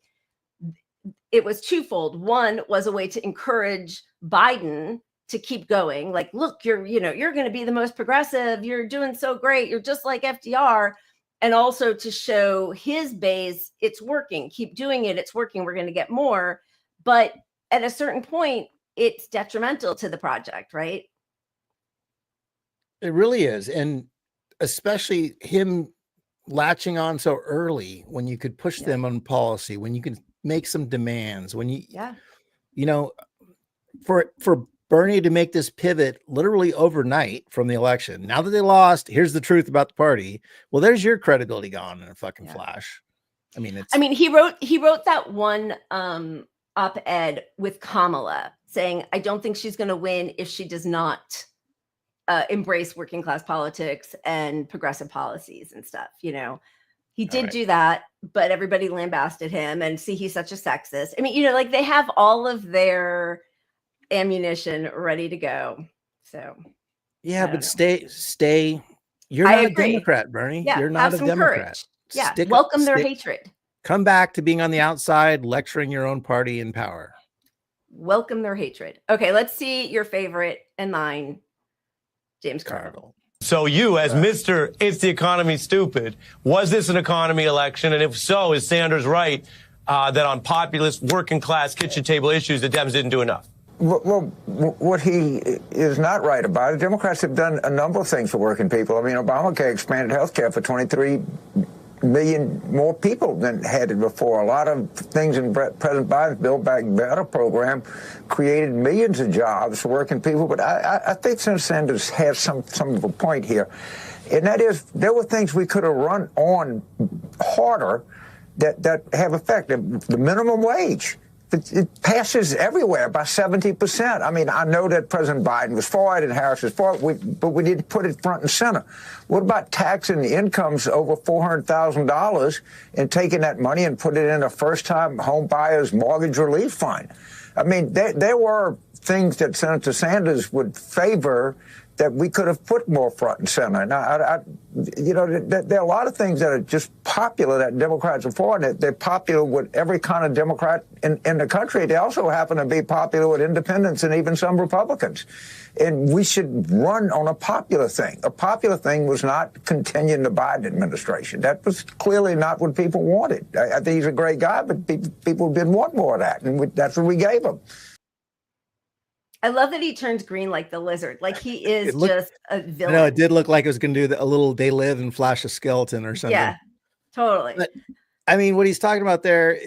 it was twofold. One was a way to encourage Biden to keep going, like, look, you're going to be the most progressive, you're doing so great, you're just like FDR. And also to show his base, it's working, keep doing it, it's working, we're going to get more. But at a certain point, it's detrimental to the project, right? It really is. And especially him latching on so early when you could push them on policy, when you can make some demands, when for Bernie to make this pivot literally overnight from the election. Now that they lost, here's the truth about the party. Well, there's your credibility gone in a fucking flash. I mean, he wrote that one op-ed with Kamala saying, I don't think she's going to win if she does not embrace working class politics and progressive policies and stuff. He did do that, but everybody lambasted him and see, he's such a sexist. I mean, like they have all of their ammunition ready to go. So yeah, but stay. You're not a Democrat, Bernie. Yeah, you're not a Democrat. Courage. Yeah, welcome their hatred. Come back to being on the outside, lecturing your own party in power. Welcome their hatred. Okay, let's see your favorite and mine, James Carville. So you, as Mr. It's the Economy Stupid, was this an economy election? And if so, is Sanders right that on populist, working class, kitchen table issues, the Dems didn't do enough? Well, what he is not right about it, Democrats have done a number of things for working people. I mean, Obamacare expanded health care for 23 million more people than had it before. A lot of things in President Biden's Build Back Better program created millions of jobs for working people. But I think Senator Sanders has some of a point here. And that is, there were things we could have run on harder that have effect. The minimum wage. It passes everywhere by 70%. I mean, I know that President Biden was for it and Harris was for it, but we didn't put it front and center. What about taxing the incomes over $400,000 and taking that money and put it in a first-time home buyer's mortgage relief fund? I mean, there were things that Senator Sanders would favor that we could have put more front and center. Now, there are a lot of things that are just popular that Democrats are for, and they're popular with every kind of Democrat in the country. They also happen to be popular with independents and even some Republicans. And we should run on a popular thing. A popular thing was not continuing the Biden administration. That was clearly not what people wanted. I think he's a great guy, but people didn't want more of that, and that's what we gave him. I love that he turns green like the lizard. Like he is just a villain. No, it did look like it was going to do a little "They Live" and flash a skeleton or something. Yeah, totally. But, I mean, what he's talking about there,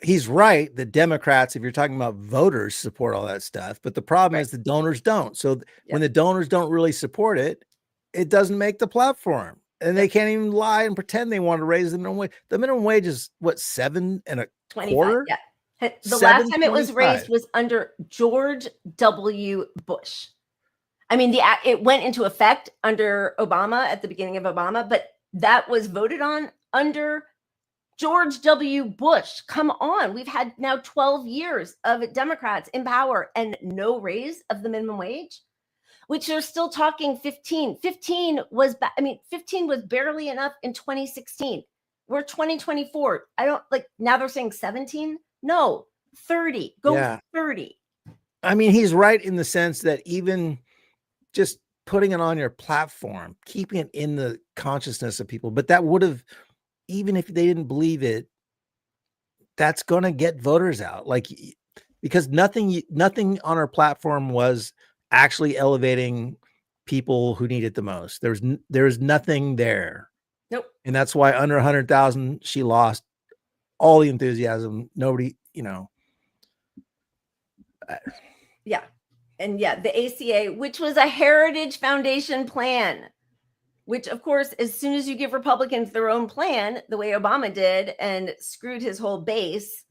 he's right. The Democrats, if you're talking about voters, support all that stuff. But the problem is the donors don't. So when the donors don't really support it, it doesn't make the platform. And they can't even lie and pretend they want to raise the minimum wage. The minimum wage is what, 7.25? Yeah. The last time it was raised was under George W. Bush. I mean, it went into effect under Obama at the beginning of Obama, but that was voted on under George W. Bush. Come on. We've had now 12 years of Democrats in power and no raise of the minimum wage, which they're still talking 15. 15 was barely enough in 2016. We're 2024. Now they're saying 17. No, 30. Go 30. I mean, he's right in the sense that even just putting it on your platform, keeping it in the consciousness of people, but that would have, even if they didn't believe it, that's going to get voters out. Because nothing on our platform was actually elevating people who need it the most. There's nothing there. Nope. And that's why under 100,000, she lost all the enthusiasm. Nobody, Yeah. And yeah, the ACA, which was a Heritage Foundation plan, which, of course, as soon as you give Republicans their own plan, the way Obama did and screwed his whole base,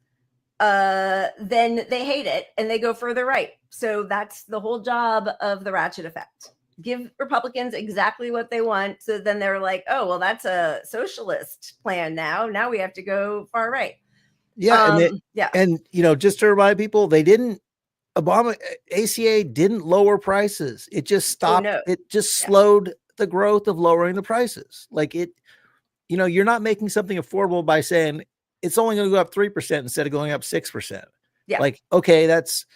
then they hate it and they go further right. So that's the whole job of the ratchet effect. Give Republicans exactly what they want. So then they're like, oh, well, that's a socialist plan now. Now we have to go far right. Yeah. Yeah. And, just to remind people, ACA didn't lower prices. It just stopped. Oh, no. It just slowed the growth of lowering the prices. Like you're not making something affordable by saying it's only going to go up 3% instead of going up 6%. Yeah. Like, okay, that's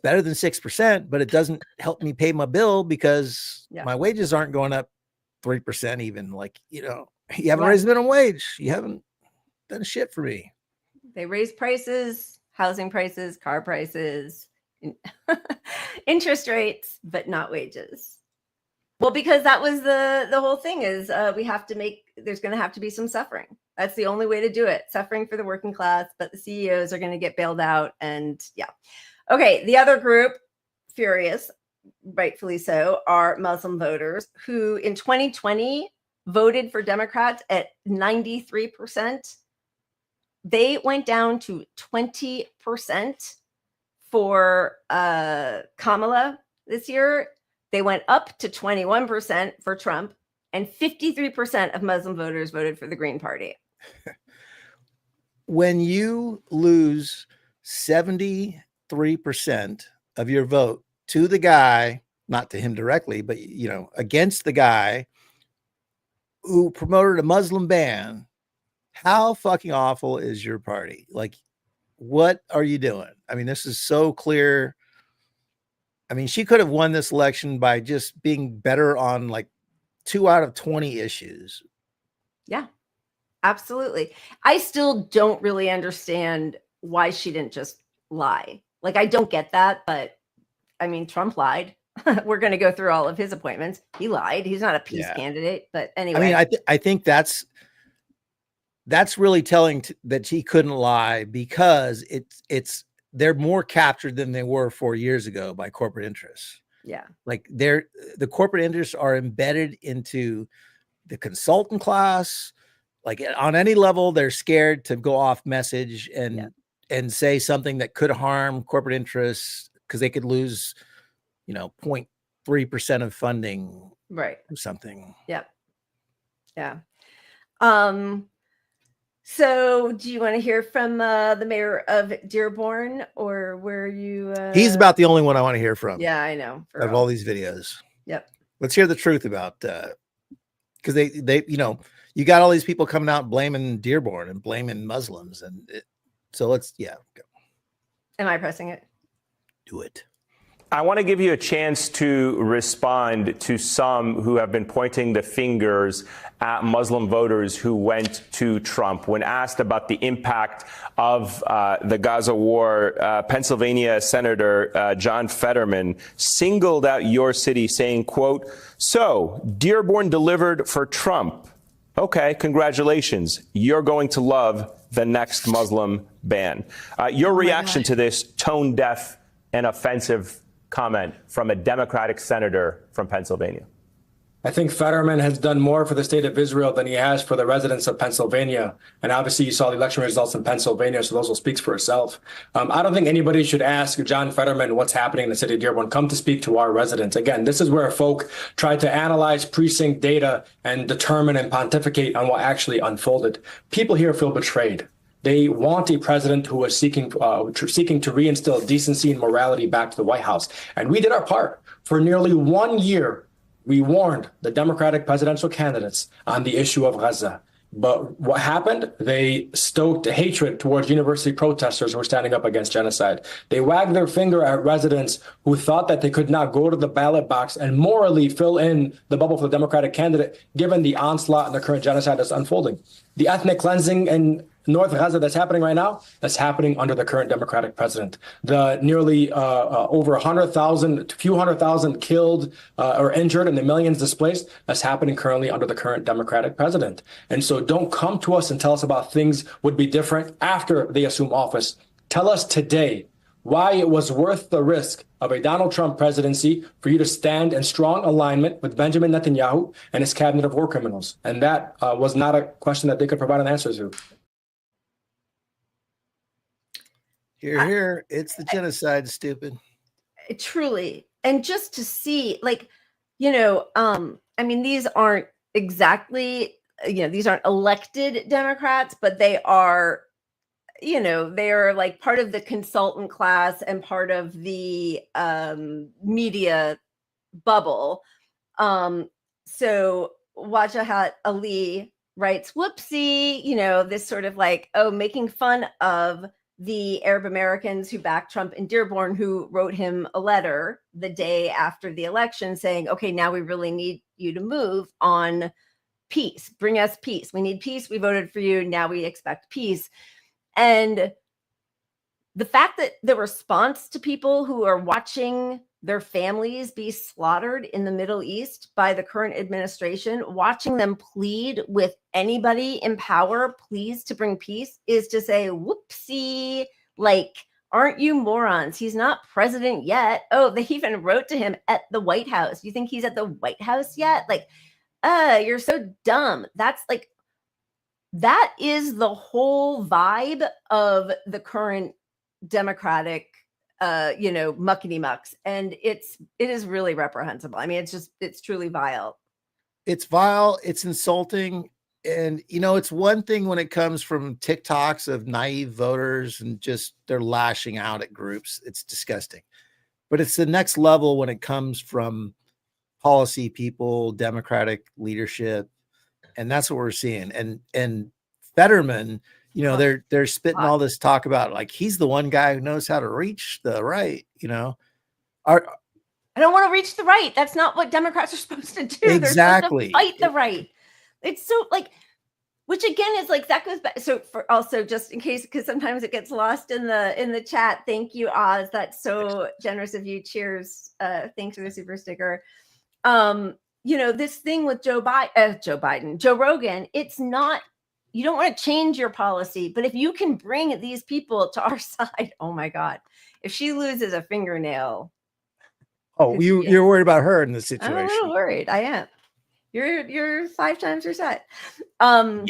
better than 6%, but it doesn't help me pay my bill because my wages aren't going up 3% even. Like, you haven't raised the minimum wage. You haven't done shit for me. They raise prices, housing prices, car prices, interest rates, but not wages. Well, because that was the whole thing is there's going to have to be some suffering. That's the only way to do it. Suffering for the working class, but the CEOs are going to get bailed out. And yeah. Okay. The other group, furious, rightfully so, are Muslim voters who in 2020 voted for Democrats at 93%. They went down to 20% for Kamala this year. They went up to 21% for Trump, and 53% of Muslim voters voted for the Green Party. When you lose 73% of your vote to the guy, not to him directly, but against the guy who promoted a Muslim ban, how fucking awful is your party? Like, what are you doing? I mean, this is so clear. I mean, she could have won this election by just being better on like 2 out of 20 issues. Yeah, absolutely. I still don't really understand why she didn't just lie. Like, I don't get that, but I mean, Trump lied. We're going to go through all of his appointments. He lied. He's not a peace candidate, but anyway. I mean, I think that's really telling that she couldn't lie because they're more captured than they were 4 years ago by corporate interests. Yeah. Like the corporate interests are embedded into the consultant class. Like on any level, they're scared to go off message and say something that could harm corporate interests because they could lose, 0.3% of funding. Right. Or something. Yep. Yeah. So do you want to hear from the mayor of Dearborn, or were you? He's about the only one I want to hear from. Yeah, I know. Of all these videos. Yep. Let's hear the truth about, because they, you got all these people coming out blaming Dearborn and blaming Muslims. So let's, go. Am I pressing it? Do it. I want to give you a chance to respond to some who have been pointing the fingers at Muslim voters who went to Trump. When asked about the impact of the Gaza war, Pennsylvania Senator John Fetterman singled out your city saying, quote, "So Dearborn delivered for Trump. Okay, congratulations. You're going to love the next Muslim ban." Your reaction to this tone deaf and offensive comment from a Democratic senator from Pennsylvania? I think Fetterman has done more for the state of Israel than he has for the residents of Pennsylvania. And obviously you saw the election results in Pennsylvania, so those will speak for itself. I don't think anybody should ask John Fetterman what's happening in the city of Dearborn. Come to speak to our residents. Again, this is where folk try to analyze precinct data and determine and pontificate on what actually unfolded. People here feel betrayed. They want a president who is seeking to reinstill decency and morality back to the White House. And we did our part. For nearly 1 year, we warned the Democratic presidential candidates on the issue of Gaza. But what happened? They stoked hatred towards university protesters who were standing up against genocide. They wagged their finger at residents who thought that they could not go to the ballot box and morally fill in the bubble for the Democratic candidate, given the onslaught and the current genocide that's unfolding. The ethnic cleansing and North Gaza that's happening right now, that's happening under the current Democratic president. The nearly over 100,000, few 100,000 killed or injured and the millions displaced, that's happening currently under the current Democratic president. And so don't come to us and tell us about things would be different after they assume office. Tell us today why it was worth the risk of a Donald Trump presidency for you to stand in strong alignment with Benjamin Netanyahu and his cabinet of war criminals. And that was not a question that they could provide an answer to. Here. It's the genocide, stupid. Truly. And just to see, like, I mean, these aren't exactly, these aren't elected Democrats, but they are, they are like part of the consultant class and part of the media bubble. So Wajahat Ali writes, whoopsie, this sort of like, making fun of the Arab Americans who backed Trump in Dearborn, who wrote him a letter the day after the election saying, okay, now we really need you to move on peace. Bring us peace. We need peace. We voted for you. Now we expect peace. And the fact that the response to people who are watching their families be slaughtered in the Middle East by the current administration, watching them plead with anybody in power, please, to bring peace, is to say, whoopsie, like, aren't you morons? He's not president yet. Oh, they even wrote to him at the White House. You think he's at the White House yet? Like, you're so dumb. That's like, that is the whole vibe of the current Democratic muckety mucks, and it is really reprehensible. I mean, it's truly vile. It's vile, it's insulting, and it's one thing when it comes from TikToks of naive voters and just they're lashing out at groups. It's disgusting. But it's the next level when it comes from policy people, Democratic leadership, and that's what we're seeing. And Fetterman, they're spitting all this talk about like he's the one guy who knows how to reach the right. I don't want to reach the right. That's not what Democrats are supposed to do. Exactly. They're supposed to fight the right. It's so like, which again is like that goes back. So for also just in case, because sometimes it gets lost in the chat. Thank you, Oz. That's so generous of you. Cheers. Thanks for the super sticker. This thing with Joe Rogan. It's not. You don't want to change your policy, but if you can bring these people to our side, oh my God, if she loses a fingernail. Oh, you're worried about her in this situation. I'm a little worried. I am. You're 5 times your set. But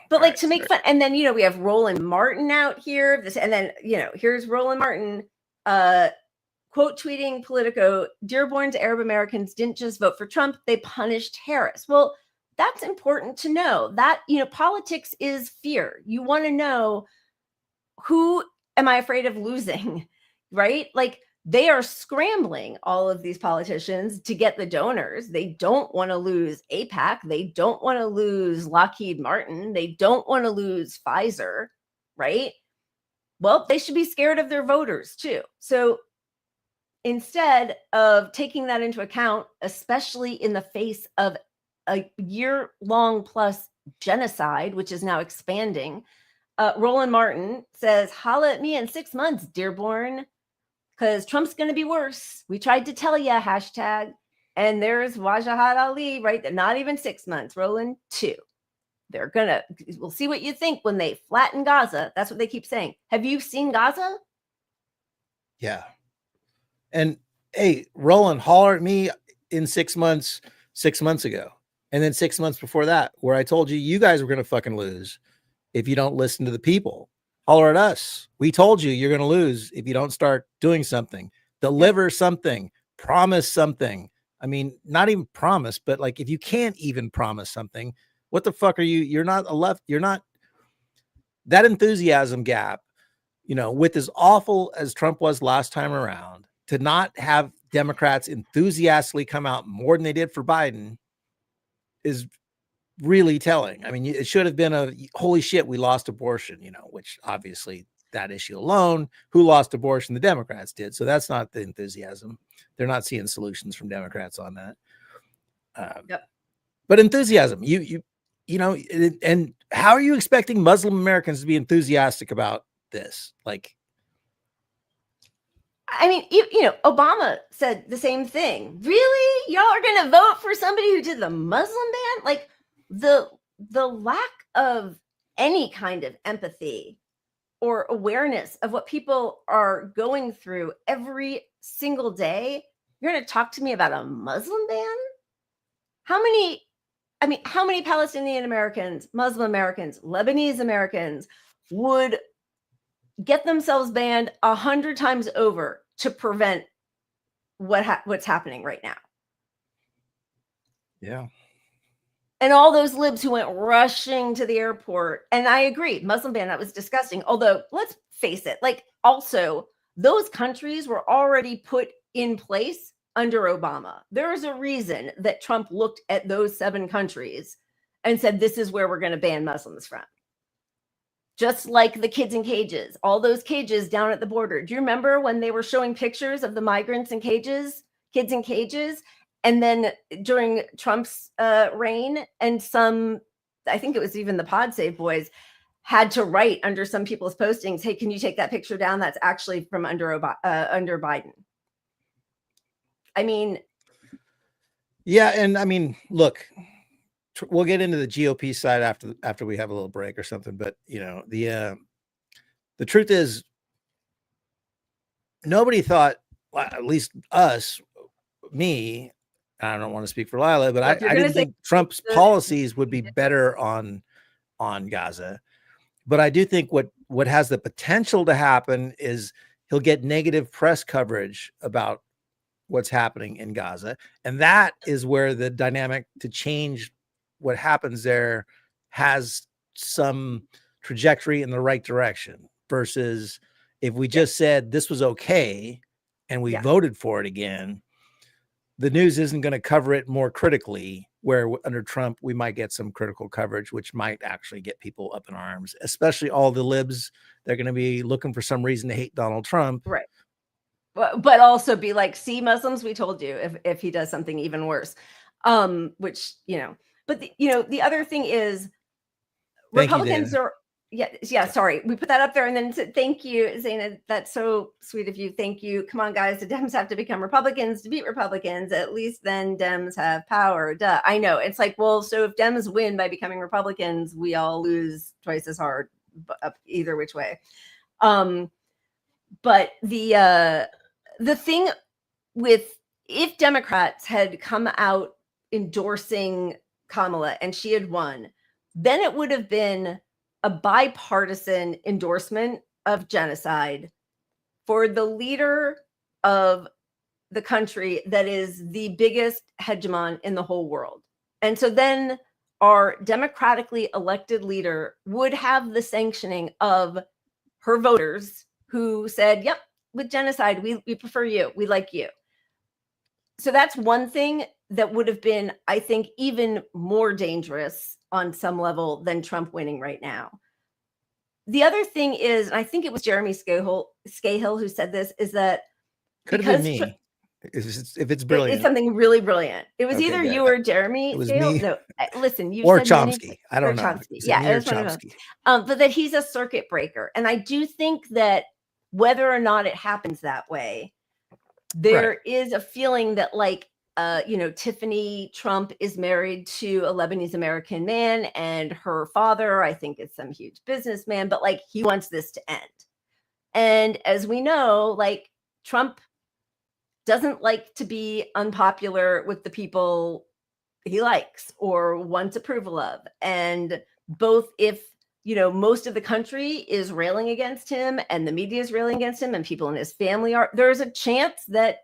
like to make fun. And then, we have Roland Martin out here. And then, here's Roland Martin, quote tweeting Politico, Dearborn's Arab Americans didn't just vote for Trump. They punished Harris. Well, that's important to know that, politics is fear. You want to know who am I afraid of losing, right? Like they are scrambling all of these politicians to get the donors. They don't want to lose AIPAC. They don't want to lose Lockheed Martin. They don't want to lose Pfizer, right? Well, they should be scared of their voters too. So instead of taking that into account, especially in the face of a year-long plus genocide, which is now expanding, Roland Martin says, holla at me in 6 months, Dearborn, because Trump's going to be worse. We tried to tell ya, hashtag. And there's Wajahat Ali, right? Not even 6 months, Roland, 2. We'll see what you think when they flatten Gaza. That's what they keep saying. Have you seen Gaza? Yeah. And hey, Roland, holler at me in 6 months, 6 months ago. And then 6 months before that, where I told you guys were going to fucking lose if you don't listen to the people. Holler at us. We told you you're going to lose if you don't start doing something. Deliver something. Promise something. I mean, not even promise, but like if you can't even promise something, what the fuck are you? You're not a left. You're not. That enthusiasm gap, with as awful as Trump was last time around, to not have Democrats enthusiastically come out more than they did for Biden is really telling. I mean, it should have been a holy shit, we lost abortion, which obviously that issue alone, who lost abortion? The Democrats did. So that's not the enthusiasm. They're not seeing solutions from Democrats on that. But enthusiasm, and how are you expecting Muslim Americans to be enthusiastic about this? Like, I mean, Obama said the same thing. Really? Y'all are going to vote for somebody who did the Muslim ban? Like, the lack of any kind of empathy or awareness of what people are going through every single day. You're going to talk to me about a Muslim ban? How many Palestinian Americans, Muslim Americans, Lebanese Americans would get themselves banned 100 times over to prevent what's happening right now? Yeah. And all those libs who went rushing to the airport. And I agree, Muslim ban, that was disgusting. Although, let's face it, like, also, those countries were already put in place under Obama. There is a reason that Trump looked at those 7 countries and said, this is where we're going to ban Muslims from. Just like the kids in cages, all those cages down at the border. Do you remember when they were showing pictures of the migrants in cages, kids in cages? And then during Trump's reign, and I think it was even the Pod Save boys, had to write under some people's postings, hey, can you take that picture down? That's actually from under Biden. I mean. Yeah, and I mean, look, we'll get into the GOP side after we have a little break or something. But the truth is, nobody thought, well, at least us, me. I don't want to speak for Lila, but I didn't think Trump's policies would be better on Gaza. But I do think what has the potential to happen is he'll get negative press coverage about what's happening in Gaza, and that is where the dynamic to change what happens there has some trajectory in the right direction, versus if we just said this was okay and we voted for it again, the news isn't going to cover it more critically, where under Trump we might get some critical coverage, which might actually get people up in arms, especially all the libs. They're going to be looking for some reason to hate Donald Trump. Right. But also be like, see, Muslims, we told you if he does something even worse. Which, but the other thing is, Republicans are, sorry, we put that up there and then said, thank you, Zaina, that's so sweet of you, thank you. Come on, guys, the Dems have to become Republicans to beat Republicans. At least then Dems have power. Duh. I know, it's like, well, so if Dems win by becoming Republicans, we all lose twice as hard, either which way. But the thing with, if Democrats had come out endorsing Kamala and she had won, then it would have been a bipartisan endorsement of genocide for the leader of the country that is the biggest hegemon in the whole world. And so then our democratically elected leader would have the sanctioning of her voters who said, yep, with genocide, we prefer you, we like you. So that's one thing that would have been, I think, even more dangerous on some level than Trump winning right now. The other thing is, and I think it was Jeremy Scahill who said this, is that could have been me. If it's brilliant, it's something really brilliant. It was either you or Jeremy. It was Scahill. me. No, listen, you or said Chomsky. I don't know. Chomsky. Yeah, it was one of them. But that he's a circuit breaker, and I do think that whether or not it happens that way, there is a feeling that, like, Tiffany Trump is married to a Lebanese American man, and her father, I think, is some huge businessman, but like, he wants this to end. And as we know, like, Trump doesn't like to be unpopular with the people he likes or wants approval of. And both if, most of the country is railing against him and the media is railing against him and people in his family are, there's a chance that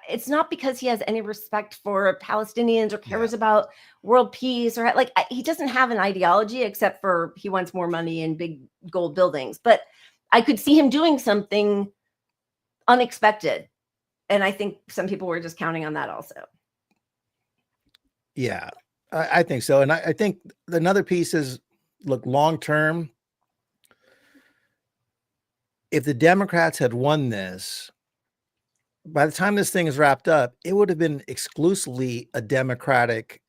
it's not because he has any respect for Palestinians or cares about world peace, or like, he doesn't have an ideology except for he wants more money and big gold buildings. But I could see him doing something unexpected. And I think some people were just counting on that also. Yeah, I think so. And I think another piece is, look, long term, if the Democrats had won this, by the time this thing is wrapped up, it would have been exclusively a Democratic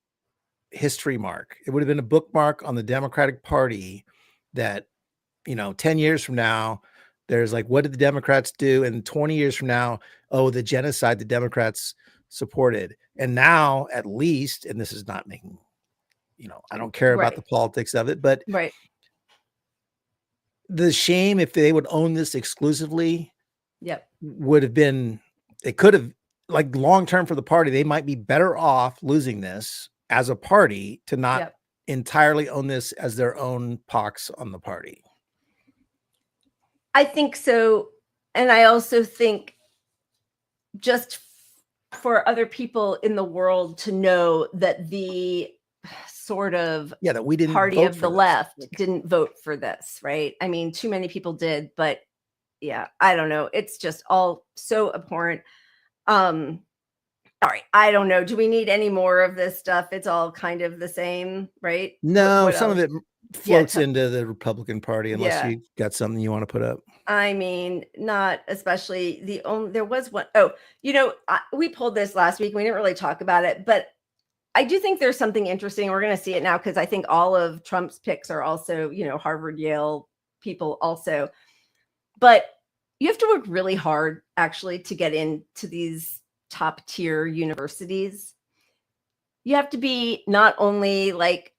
history mark. It would have been a bookmark on the Democratic Party that, 10 years from now, there's like, what did the Democrats do? And 20 years from now, oh, the genocide the Democrats supported. And now, at least, and this is not making, I don't care about the politics of it, but the shame if they would own this exclusively would have been, it could have, like, long-term for the party, they might be better off losing this as a party to not entirely own this as their own pox on the party. I think so. And I also think just for other people in the world to know that the sort of that we didn't party vote of for the this. left didn't vote for this, right? I mean, too many people did, but yeah, I don't know. It's just all so abhorrent. All right, I don't know. Do we need any more of this stuff? It's all kind of the same, right? No, What some else? of it floats into the Republican Party, unless you got something you want to put up. I mean, not especially there was one. We pulled this last week. We didn't really talk about it, but I do think there's something interesting. We're going to see it now because I think all of Trump's picks are also, Harvard, Yale people also. But you have to work really hard actually to get into these top tier universities. You have to be not only like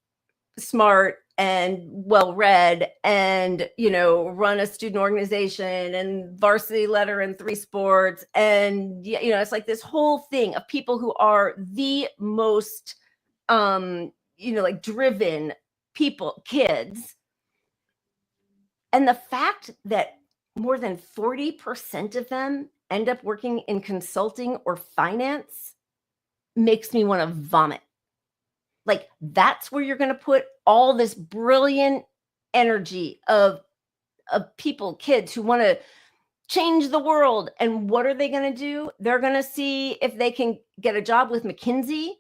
smart and well-read and, run a student organization and varsity letter in 3 sports. And, it's like this whole thing of people who are the most, like driven people, kids. And the fact that more than 40% of them end up working in consulting or finance makes me want to vomit. Like, that's where you're going to put all this brilliant energy of people, kids who want to change the world. And what are they going to do? They're going to see if they can get a job with McKinsey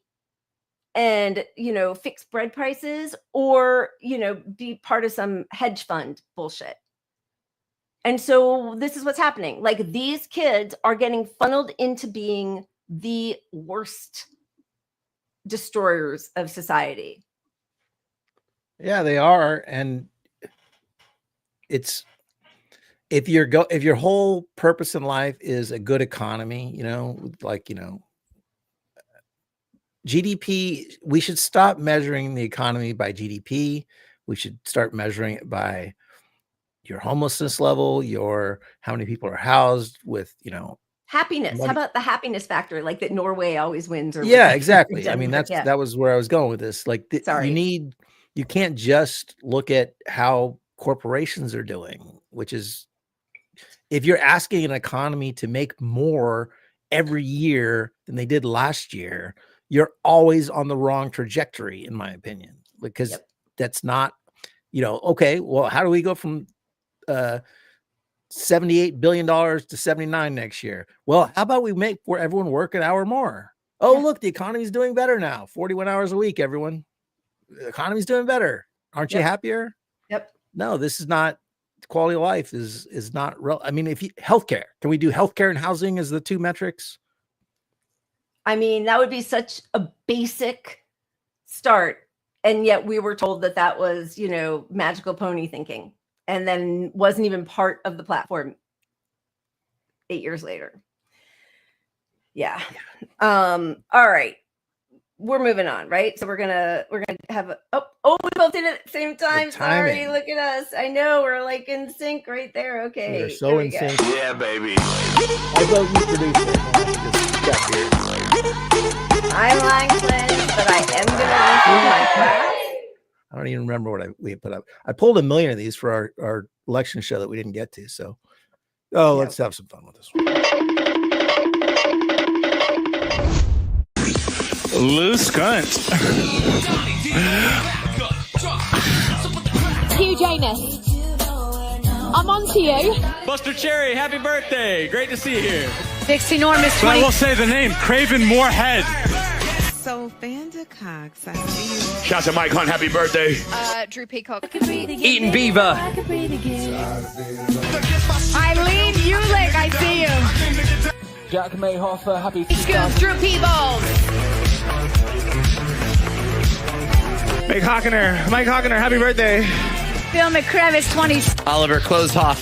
and, fix bread prices or, be part of some hedge fund bullshit. And so this is what's happening. Like, these kids are getting funneled into being the worst destroyers of society. Yeah, they are. And it's, if your whole purpose in life is a good economy, GDP, we should stop measuring the economy by GDP. We should start measuring it by your homelessness level, how many people are housed with, happiness. money. How about the happiness factor? Like that Norway always wins. Or Yeah, whatever. exactly. I mean, that was where I was going with this. Like, you can't just look at how corporations are doing, which is, if you're asking an economy to make more every year than they did last year, you're always on the wrong trajectory, in my opinion, because that's not, okay, well, how do we go from $78 billion to 79 next year? Well, how about we make where everyone work an hour more? Oh, look, the economy's doing better now. 41 hours a week, everyone. The economy's doing better. Aren't you happier? Yep. No, this is not, quality of life is not real. I mean, healthcare, can we do healthcare and housing as the 2 metrics? I mean, that would be such a basic start. And yet we were told that was, magical pony thinking, and then wasn't even part of the platform 8 years later. Yeah. All right. We're moving on, right? So we're gonna have we both did it at the same time. Sorry, look at us. I know, we're like in sync right there. Okay. We're so in sync. Yeah, baby. Although you produced it, I'm lying, Clint, but I am gonna read my class. I don't even remember what we put up. I pulled 1 million of these for our election show that we didn't get to. So, let's have some fun with this one. Loose cunt. Hugh Janus, I'm on to you. Buster Cherry, happy birthday. Great to see you here. Dixie Normus. But I will say the name, Craven Moorhead. So, Vandercox, I see you. Shout to Mike Hunt, happy birthday. Drew Peacock. Eating Beaver. Eileen Ulick, I see you. Jack Mayhoffer, happy Scoops, Drew Peebles. Mike Hockner, happy birthday. Phil McCrevis, 20. Oliver Kloshoff.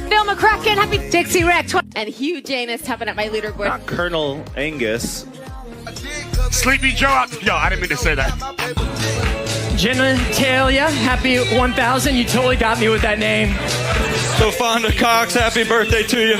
Phil McCracken, happy Dixie Wreck. And Hugh Janus tapping at my leaderboard. Not Colonel Angus. Sleepy Joe. Yo, I didn't mean to say that. Genitalia, happy 1000. You totally got me with that name. So Fonda Cox, happy birthday to you.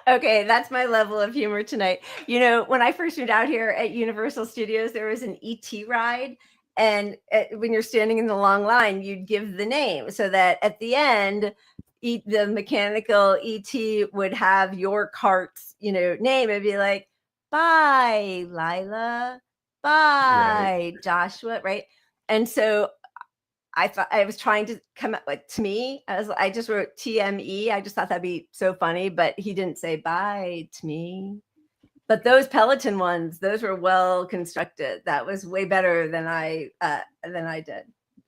Okay, that's my level of humor tonight. You know, when I first moved out here at Universal Studios, there was an ET ride. And when you're standing in the long line, you'd give the name so that at the end, the mechanical ET would have your cart's, name. It'd be like, bye, Lila, bye, right. Joshua, right? And so I thought I was trying to come up with, to me, I just wrote TME. I just thought that'd be so funny, but he didn't say bye to me. But those Peloton ones, those were well constructed. That was way better than I did.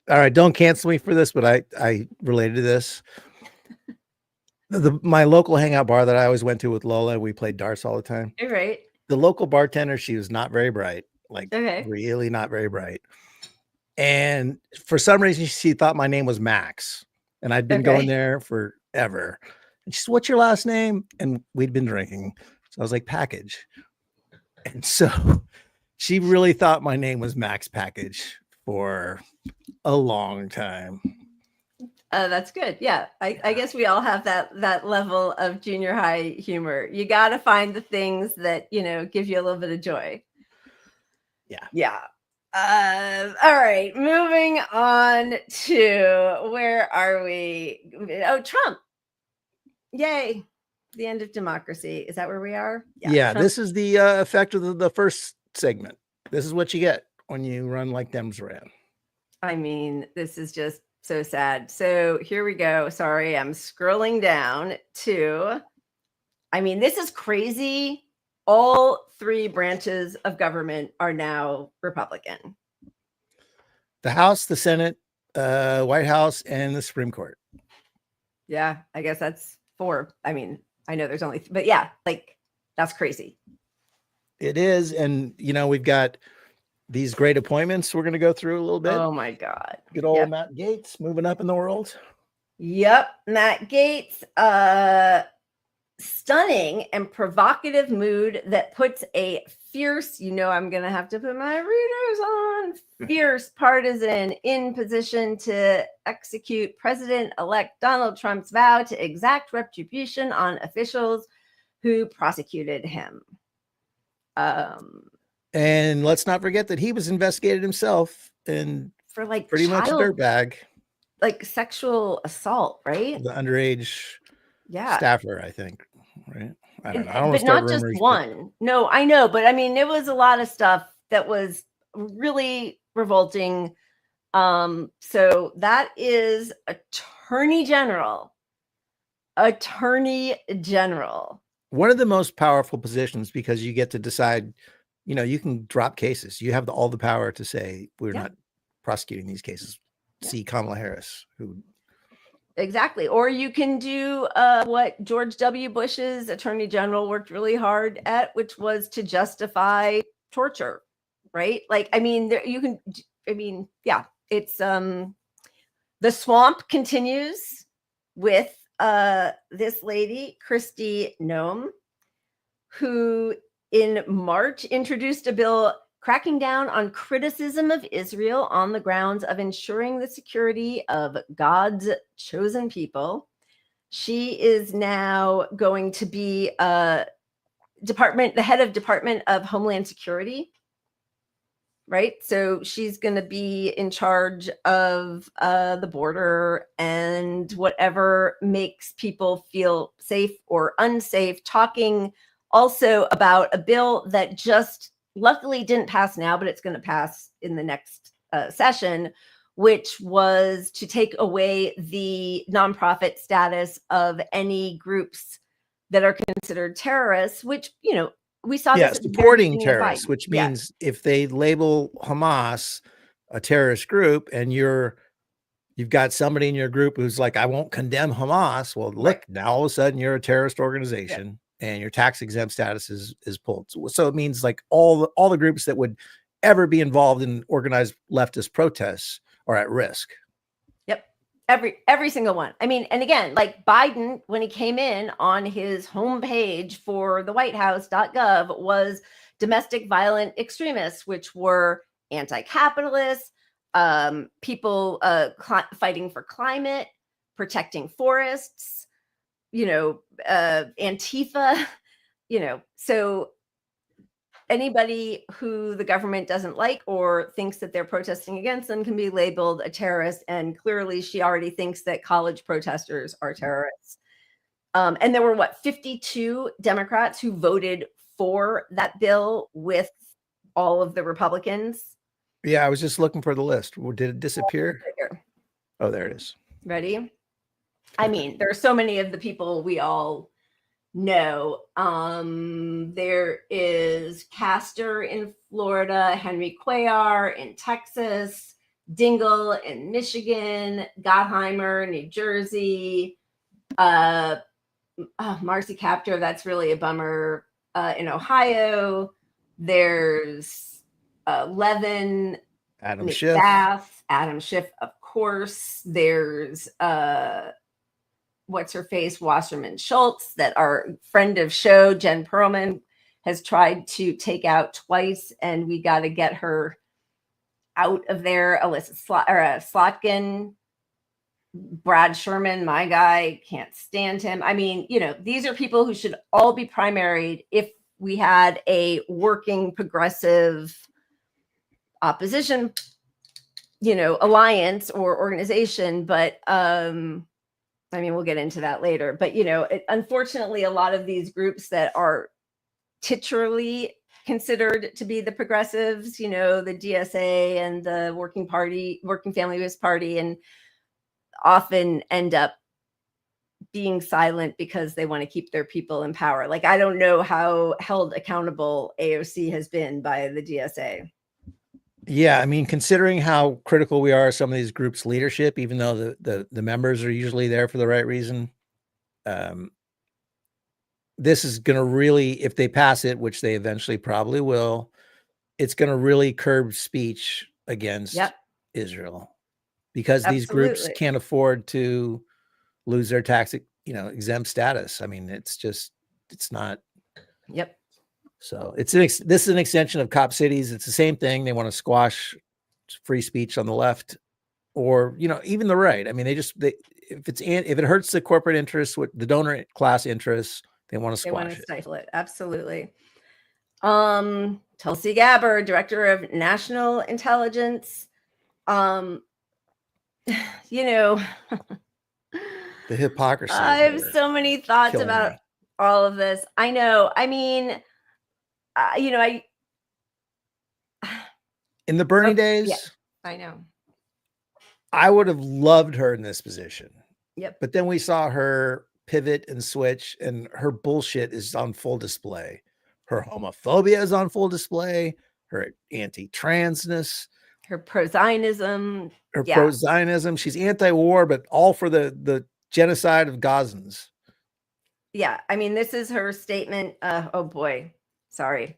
All right, don't cancel me for this, but I related to this. My local hangout bar that I always went to with Lola, we played darts all the time. You're right. The local bartender, she was not very bright, okay. Really not very bright. And for some reason, she thought my name was Max, and I'd been going there forever. And she said, "What's your last name?" And we'd been drinking. So I was like, Package. And so she really thought my name was Max Package for a long time. That's good. Yeah. I guess we all have that level of junior high humor. You got to find the things that, give you a little bit of joy. Yeah. Yeah. All right. Moving on to, where are we? Oh, Trump. Yay. The end of democracy. Is that where we are? Yeah, Trump. This is the effect of the first segment. This is what you get when you run like Dems ran. I mean, this is just so sad. So here we go. Sorry, I'm scrolling down to, this is crazy. All three branches of government are now Republican. The House, the Senate, White House, and the Supreme Court. Yeah, I guess that's four. I know there's only, but yeah, that's crazy. It is. And, we've got these great appointments we're going to go through a little bit. Oh my God. Good old Matt Gaetz moving up in the world. Yep. Matt Gaetz, stunning and provocative mood that puts a fierce, I'm going to have to put my readers on, fierce partisan in position to execute President-elect Donald Trump's vow to exact retribution on officials who prosecuted him. And let's not forget that he was investigated himself and for pretty much a dirtbag. Sexual assault, right? The underage staffer, I think, right? I don't know. I don't but not just one. No, I know, but it was a lot of stuff that was really revolting. So that is Attorney General. One of the most powerful positions, because you get to decide, you can drop cases. You have all the power to say, we're not prosecuting these cases. See Kamala Harris, who. Exactly. Or you can do what George W. Bush's attorney general worked really hard at, which was to justify torture, right? It's the swamp continues with this lady, Kristi Noem, who in March introduced a bill cracking down on criticism of Israel on the grounds of ensuring the security of God's chosen people. She is now going to be the head of Department of Homeland Security, right? So she's going to be in charge of the border and whatever makes people feel safe or unsafe, talking also about a bill that just luckily didn't pass now, but it's going to pass in the next session, which was to take away the nonprofit status of any groups that are considered terrorists, which, we saw this supporting terrorists, which means if they label Hamas a terrorist group and you're you've got somebody in your group who's like, I won't condemn Hamas. Well, look, now all of a sudden you're a terrorist organization and your tax exempt status is pulled. So it means like all the groups that would ever be involved in organized leftist protests are at risk. Yep. Every single one. I mean, and again, like Biden, when he came in on his homepage for the whitehouse.gov was domestic violent extremists, which were anti-capitalist, people fighting for climate, protecting forests, Antifa, so anybody who the government doesn't like or thinks that they're protesting against them can be labeled a terrorist. And clearly she already thinks that college protesters are terrorists. And there were 52 Democrats who voted for that bill with all of the Republicans. Yeah, I was just looking for the list. Did it disappear? Oh, there it is. Ready? I mean, there are so many of the people we all know. There is Castor in Florida, Henry Cuellar in Texas, Dingle in Michigan, Gottheimer, New Jersey, Marcy Kaptur, that's really a bummer, in Ohio. There's Levin, Adam Schiff, of course. There's what's her face, Wasserman Schultz, that our friend of show, Jen Perlman, has tried to take out twice, and we got to get her out of there. Alyssa Slotkin, Brad Sherman, my guy, can't stand him. I mean, these are people who should all be primaried if we had a working progressive opposition, alliance or organization. But I mean, we'll get into that later. But, unfortunately, a lot of these groups that are titularly considered to be the progressives, the DSA and the Working Family Party, and often end up being silent because they want to keep their people in power. Like, I don't know how held accountable AOC has been by the DSA. Yeah, I mean, considering how critical we are of some of these groups' leadership, even though the members are usually there for the right reason, this is going to really, if they pass it, which they eventually probably will, it's going to really curb speech against Israel, because these groups can't afford to lose their tax, exempt status. I mean, it's not. Yep. So this is an extension of Cop Cities. It's the same thing. They want to squash free speech on the left, or even the right. I mean, if it hurts the corporate interests, with the donor class interests, they want to squash it. They want to stifle it. Absolutely. Tulsi Gabbard, Director of National Intelligence. The hypocrisy. I have so many thoughts about all of this. I know. I mean, in the Bernie days, I know, I would have loved her in this position. Yep. But then we saw her pivot and switch, and her bullshit is on full display. Her homophobia is on full display. Her anti-transness, her pro-Zionism, pro-Zionism. She's anti-war, but all for the genocide of Gazans. Yeah, I mean, this is her statement. Oh boy. Sorry.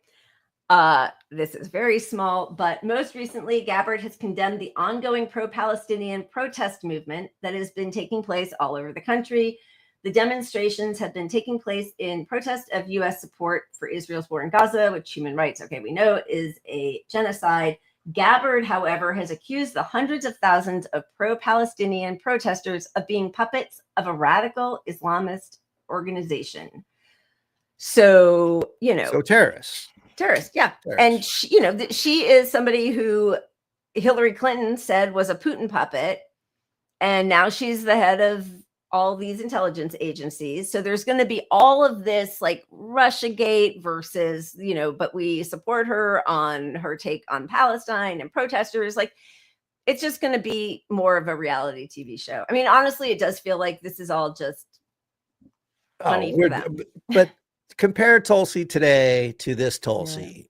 This is very small, but most recently, Gabbard has condemned the ongoing pro-Palestinian protest movement that has been taking place all over the country. The demonstrations have been taking place in protest of U.S. support for Israel's war in Gaza, which human rights, we know, is a genocide. Gabbard, however, has accused the hundreds of thousands of pro-Palestinian protesters of being puppets of a radical Islamist organization. So, so terrorists, yeah. And she is somebody who Hillary Clinton said was a Putin puppet, and now she's the head of all these intelligence agencies. So there's going to be all of this like Russiagate versus, but we support her on her take on Palestine and protesters. Like, it's just going to be more of a reality TV show. I mean, honestly, it does feel like this is all just funny for them. But compare Tulsi today to this Tulsi. Yeah.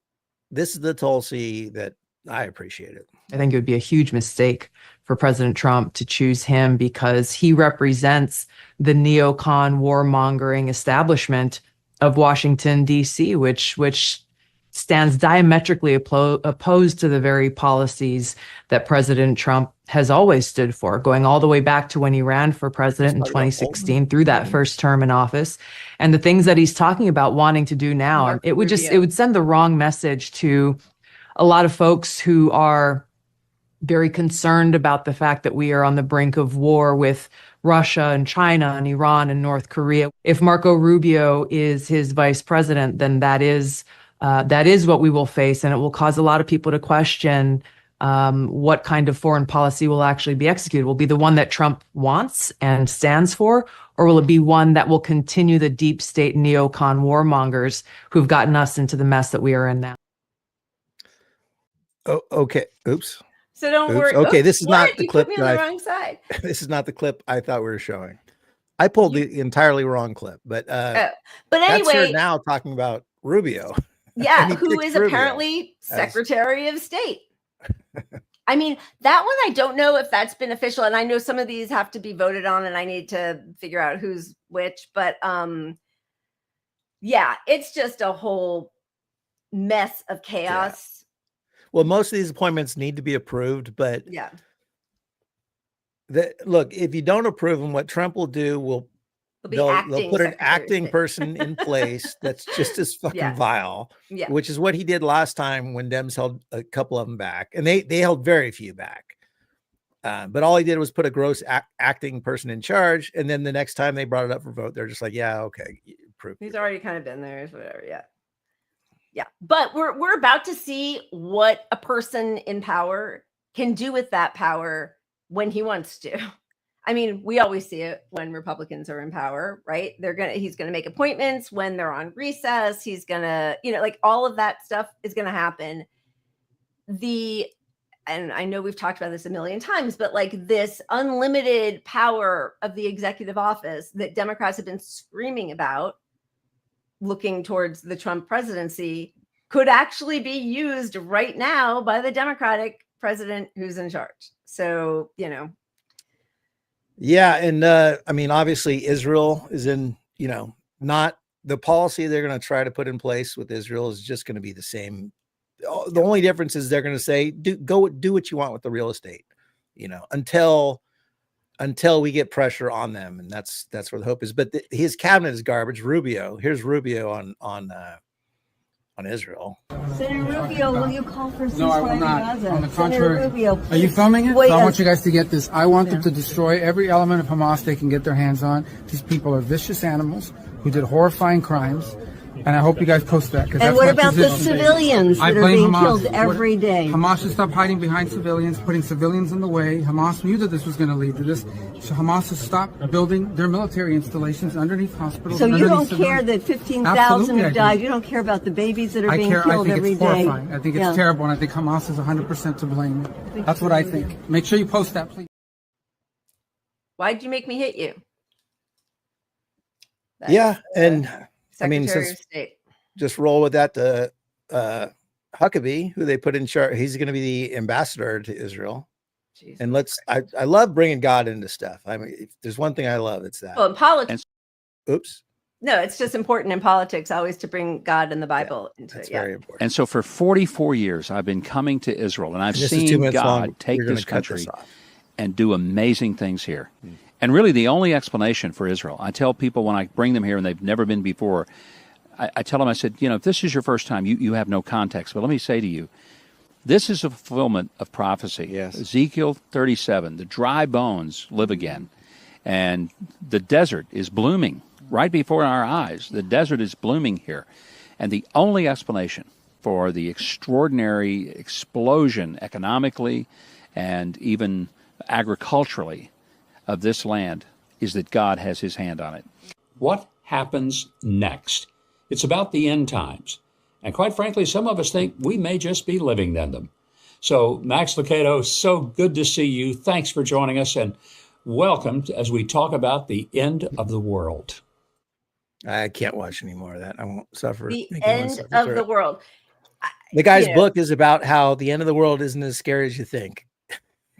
This is the Tulsi that I appreciated. I think it would be a huge mistake for President Trump to choose him because he represents the neocon warmongering establishment of Washington, D.C., which stands diametrically opposed to the very policies that President Trump has always stood for, going all the way back to when he ran for president in 2016 through that first term in office. And the things that he's talking about wanting to do now, it would send the wrong message to a lot of folks who are very concerned about the fact that we are on the brink of war with Russia and China and Iran and North Korea. If Marco Rubio is his vice president, then that is what we will face, and it will cause a lot of people to question what kind of foreign policy will actually be executed. Will it be the one that Trump wants and stands for, or will it be one that will continue the deep state neocon warmongers who've gotten us into the mess that we are in now? Oh, okay. Oops. So don't worry. Okay, this is not the clip put me on the wrong side. This is not the clip I thought we were showing. I pulled the entirely wrong clip, but but that's anyway, her now talking about Rubio. Yeah, who is apparently Secretary of State. I mean, that one, I don't know if that's been official. And I know some of these have to be voted on and I need to figure out who's which. But yeah, it's just a whole mess of chaos. Yeah. Well, most of these appointments need to be approved. But yeah, look, if you don't approve them, what Trump will do they'll put an acting person in place that's just as fucking vile, which is what he did last time when Dems held a couple of them back, and they held very few back. But all he did was put a gross acting person in charge, and then the next time they brought it up for vote, they're just like, yeah, okay, approve. He's already kind of been there, whatever. Yeah. But we're about to see what a person in power can do with that power when he wants to. I mean, we always see it when Republicans are in power, right? He's gonna make appointments when they're on recess. He's gonna, like all of that stuff is gonna happen. And I know we've talked about this a million times, but like this unlimited power of the executive office that Democrats have been screaming about, looking towards the Trump presidency, could actually be used right now by the Democratic president who's in charge. So, Yeah, and I mean, obviously, Israel is in, not the policy they're going to try to put in place with Israel is just going to be the same. The only difference is they're going to say, do what you want with the real estate, until we get pressure on them, and that's where the hope is. But his cabinet is garbage. Rubio, here's Rubio on Israel. Senator Rubio, will you call for ceasefire? No, I will not. Gaza? On the contrary. Rubio, are you filming it? Wait, so I want you guys to get this. I want them to destroy every element of Hamas they can get their hands on. These people are vicious animals who did horrifying crimes. And I hope you guys post that. And what about the civilians that are being killed every day? Hamas should stop hiding behind civilians, putting civilians in the way. Hamas knew that this was going to lead to this. So Hamas should stop building their military installations underneath hospitals. So you don't care that 15,000 have died? You don't care about the babies that are being killed every day? I think it's horrifying. I think it's terrible, and I think Hamas is 100% to blame. That's what I think. Make sure you post that, please. Why'd you make me hit you? And I mean, State. Just roll with that to Huckabee, who they put in charge. He's going to be the ambassador to Israel. Jesus. And I love bringing God into stuff. I mean, if there's one thing I love, it's that. Well, in politics. Oops. No, it's just important in politics always to bring God and the Bible into it. Very important. And so for 44 years, I've been coming to Israel, and I've seen God take this country and do amazing things here. And really, the only explanation for Israel, I tell people when I bring them here and they've never been before, I tell them, I said, if this is your first time, you have no context. But let me say to you, this is a fulfillment of prophecy. Yes. Ezekiel 37, the dry bones live again. And the desert is blooming right before our eyes. The desert is blooming here. And the only explanation for the extraordinary explosion economically and even agriculturally of this land is that God has his hand on it. What happens next? It's about the end times. And quite frankly, some of us think we may just be living in them. So, Max Lucado, so good to see you. Thanks for joining us, and welcome as we talk about the end of the world. I can't watch any more of that. I won't suffer. The end of the world. The guy's book is about how the end of the world isn't as scary as you think.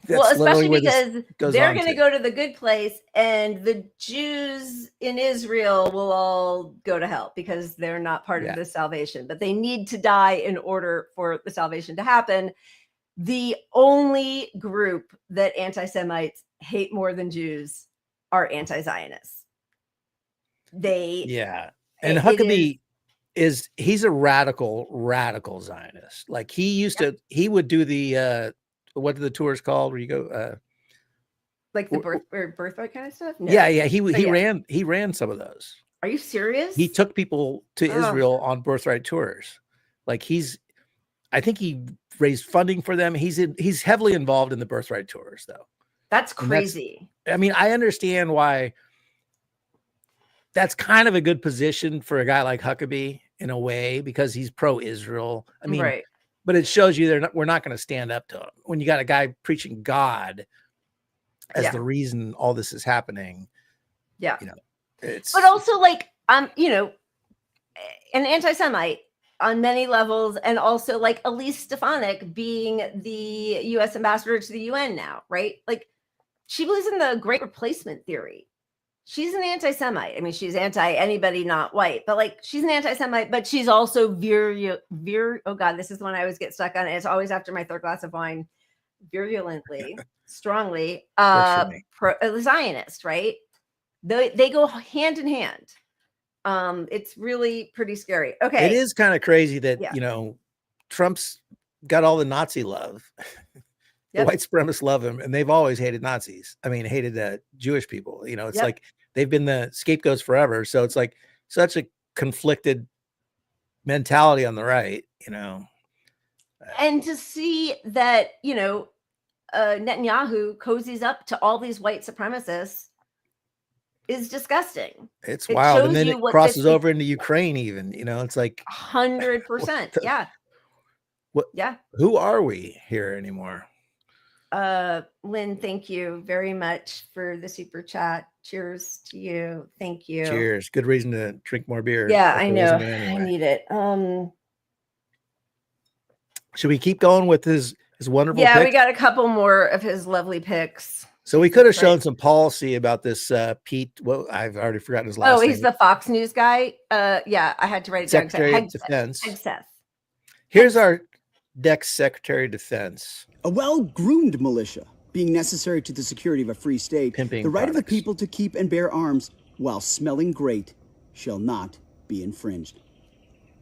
Well, especially where because this goes they're on going to to. go to the good place, and the Jews in Israel will all go to hell because they're not part of the salvation. But they need to die in order for the salvation to happen. The only group that anti-Semites hate more than Jews are anti-Zionists. And Huckabee he's a radical Zionist. Like he would do the what are the tours called where you go like the birthright kind of stuff? No. Yeah, he ran some of those. Are you serious? He took people to Israel on birthright tours. Like I think he raised funding for them. He's heavily involved in the birthright tours though. That's crazy. I mean, I understand why that's kind of a good position for a guy like Huckabee in a way, because he's pro-Israel. I mean, but it shows you we're not going to stand up to him when you got a guy preaching God as the reason all this is happening. Yeah. It's but also like an anti-Semite on many levels, and also like Elise Stefanik being the U.S. ambassador to the UN now, right? Like she believes in the Great Replacement theory. She's an anti-Semite. I mean, she's anti anybody not white, but like she's an anti-Semite, but she's also oh God, this is the one I always get stuck on. It's always after my third glass of wine, virulently, strongly, Zionist, right? They go hand in hand. It's really pretty scary. Okay. It is kind of crazy that, Trump's got all the Nazi love. The white supremacists love him, and they've always hated Nazis. I mean, hated Jewish people. It's like they've been the scapegoats forever. So it's like such a conflicted mentality on the right, And to see that, Netanyahu cozies up to all these white supremacists is disgusting. It's wild. And then it crosses over into Ukraine even, it's like 100%. Yeah. Who are we here anymore? Lynn, thank you very much for the super chat. Cheers to you. Thank you. Cheers. Good reason to drink more beer. Yeah, I know. I need it. Should we keep going with his wonderful picks? We got a couple more of his lovely picks. So we could have shown some policy about this Pete. Well, I've already forgotten his last name. Oh, he's the Fox News guy. I had to write it down. Secretary of Defense. Hegseth. Here's our next Secretary of Defense. A well-groomed militia being necessary to the security of a free state, Pimping the right products. of the people to keep and bear arms while smelling great shall not be infringed.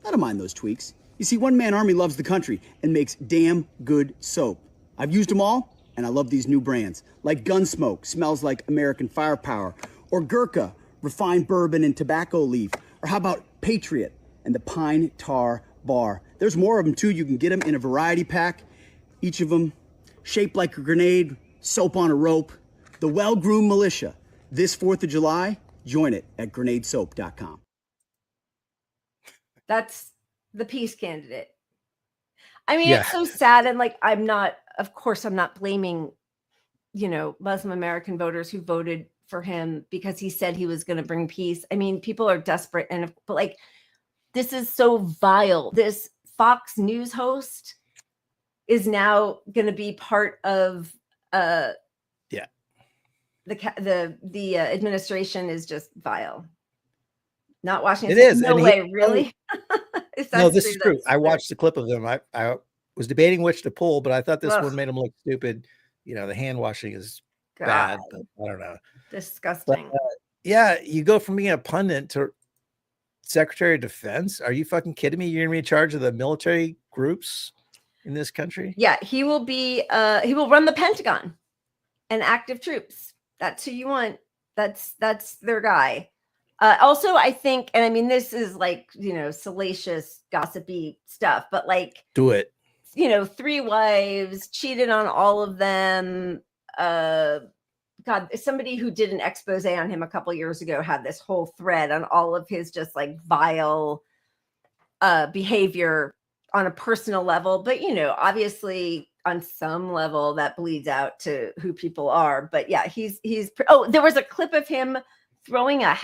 I don't mind those tweaks. You see, one-man army loves the country and makes damn good soap. I've used them all, and I love these new brands. Like Gunsmoke, smells like American firepower. Or Gurkha, refined bourbon and tobacco leaf. Or how about Patriot and the Pine Tar Bar? There's more of them, too. You can get them in a variety pack. Each of them shaped like a grenade, soap on a rope. The well-groomed militia. This 4th of July, join it at grenadesoap.com. That's the peace candidate. I mean, it's so sad. And like, of course, I'm not blaming, Muslim American voters who voted for him because he said he was going to bring peace. I mean, people are desperate. But like, this is so vile. This Fox News host is now going to be part of the administration is just vile. Not Washington. It is. No way, really. No, this is true. I watched the clip of them. I was debating which to pull, but I thought this one made him look stupid. The hand washing is bad, but I don't know. Disgusting. But, you go from being a pundit to Secretary of Defense. Are you fucking kidding me? You're going to be in charge of the military groups in this country? Yeah, he will be. He will run the Pentagon and active troops. That's who you want. That's their guy. Also, I think, and I mean, this is like, salacious, gossipy stuff, but like, do it. 3 wives, cheated on all of them. God, somebody who did an expose on him a couple years ago had this whole thread on all of his just like vile behavior on a personal level. But, obviously on some level that bleeds out to who people are. But yeah, he's there was a clip of him throwing a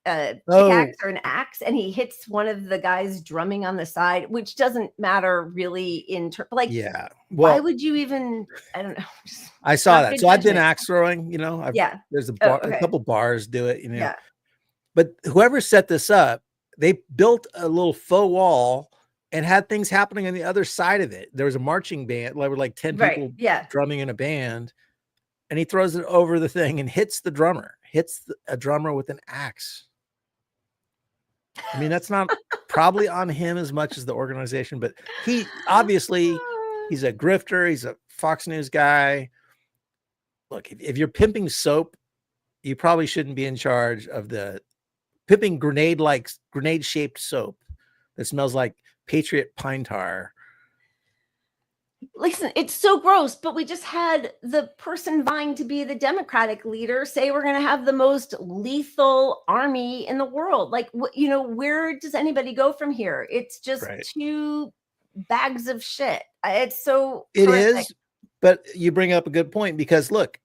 pickaxe or an axe, and he hits one of the guys drumming on the side, which doesn't matter really like, yeah. Why Well, would you even, I don't know. I saw that. So I've been axe throwing, there's a couple bars do it, Yeah. But whoever set this up, they built a little faux wall and had things happening on the other side of it. There was a marching band, like 10 people drumming in a band, and he throws it over the thing and hits a drummer with an axe. I mean, that's not probably on him as much as the organization, but he's a grifter. He's a Fox News guy. Look, if you're pimping soap, you probably shouldn't be in charge of the pimping grenade-shaped soap that smells like Patriot pine tar. Listen, it's so gross, but we just had the person vying to be the Democratic leader say we're going to have the most lethal army in the world. Like, where does anybody go from here? It's just two bags of shit. It's so horrific. Is, but you bring up a good point, because look,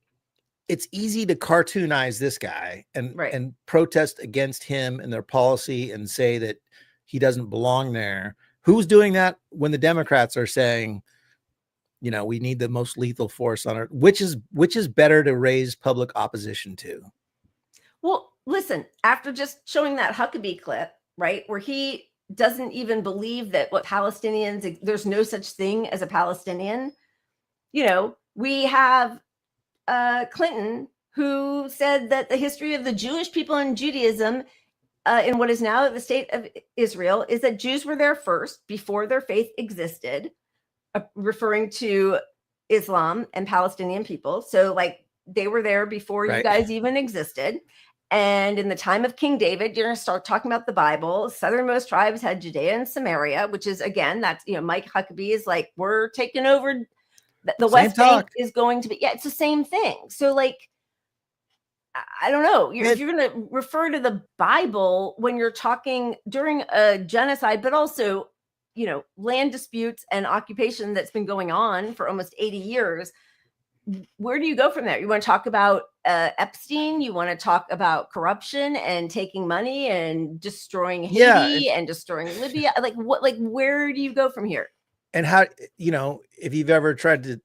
it's easy to cartoonize this guy and protest against him and their policy and say that he doesn't belong there. Who's doing that when the Democrats are saying, we need the most lethal force on earth, which is better to raise public opposition to? Well, listen, after just showing that Huckabee clip, right, where he doesn't even believe that there's no such thing as a Palestinian. We have Clinton, who said that the history of the Jewish people in Judaism in what is now the state of Israel is that Jews were there first before their faith existed, referring to Islam and Palestinian people. So like they were there before you guys even existed. And in the time of King David, you're going to start talking about the Bible. Southernmost tribes had Judea and Samaria, which is, again, that's, Mike Huckabee is like, we're taking over. The West Bank is going to be, it's the same thing. So like, I don't know. If you're going to refer to the Bible when you're talking during a genocide, but also, land disputes and occupation that's been going on for almost 80 years, where do you go from there? You want to talk about Epstein? You want to talk about corruption and taking money and destroying Haiti and destroying Libya? Like what? Like where do you go from here? And how, if you've ever tried to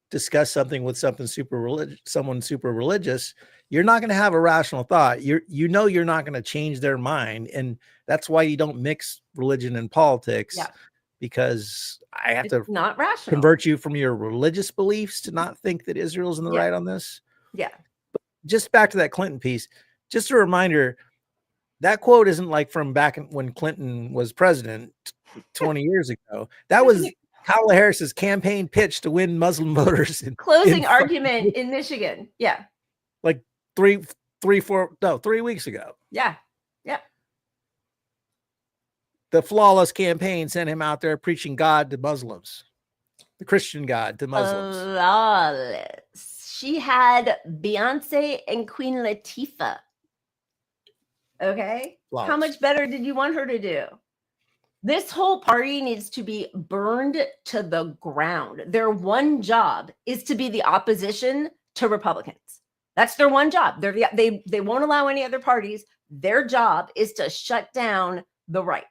discuss something with someone super religious, you're not going to have a rational thought. You're not going to change their mind. And that's why you don't mix religion and politics, because I have to not rational. Convert you from your religious beliefs to not think that Israel's in the right on this. Yeah. But just back to that Clinton piece, just a reminder, that quote isn't like from back when Clinton was president 20 years ago. That was Kamala Harris's campaign pitch to win Muslim voters. Closing argument in Michigan. Yeah. Like 3 weeks ago. Yeah. Yeah. The flawless campaign sent him out there preaching God to Muslims, the Christian God to Muslims. Flawless. She had Beyonce and Queen Latifah. Okay. Flawless. How much better did you want her to do? This whole party needs to be burned to the ground. Their one job is to be the opposition to Republicans. That's their one job. They won't allow any other parties. Their job is to shut down the right.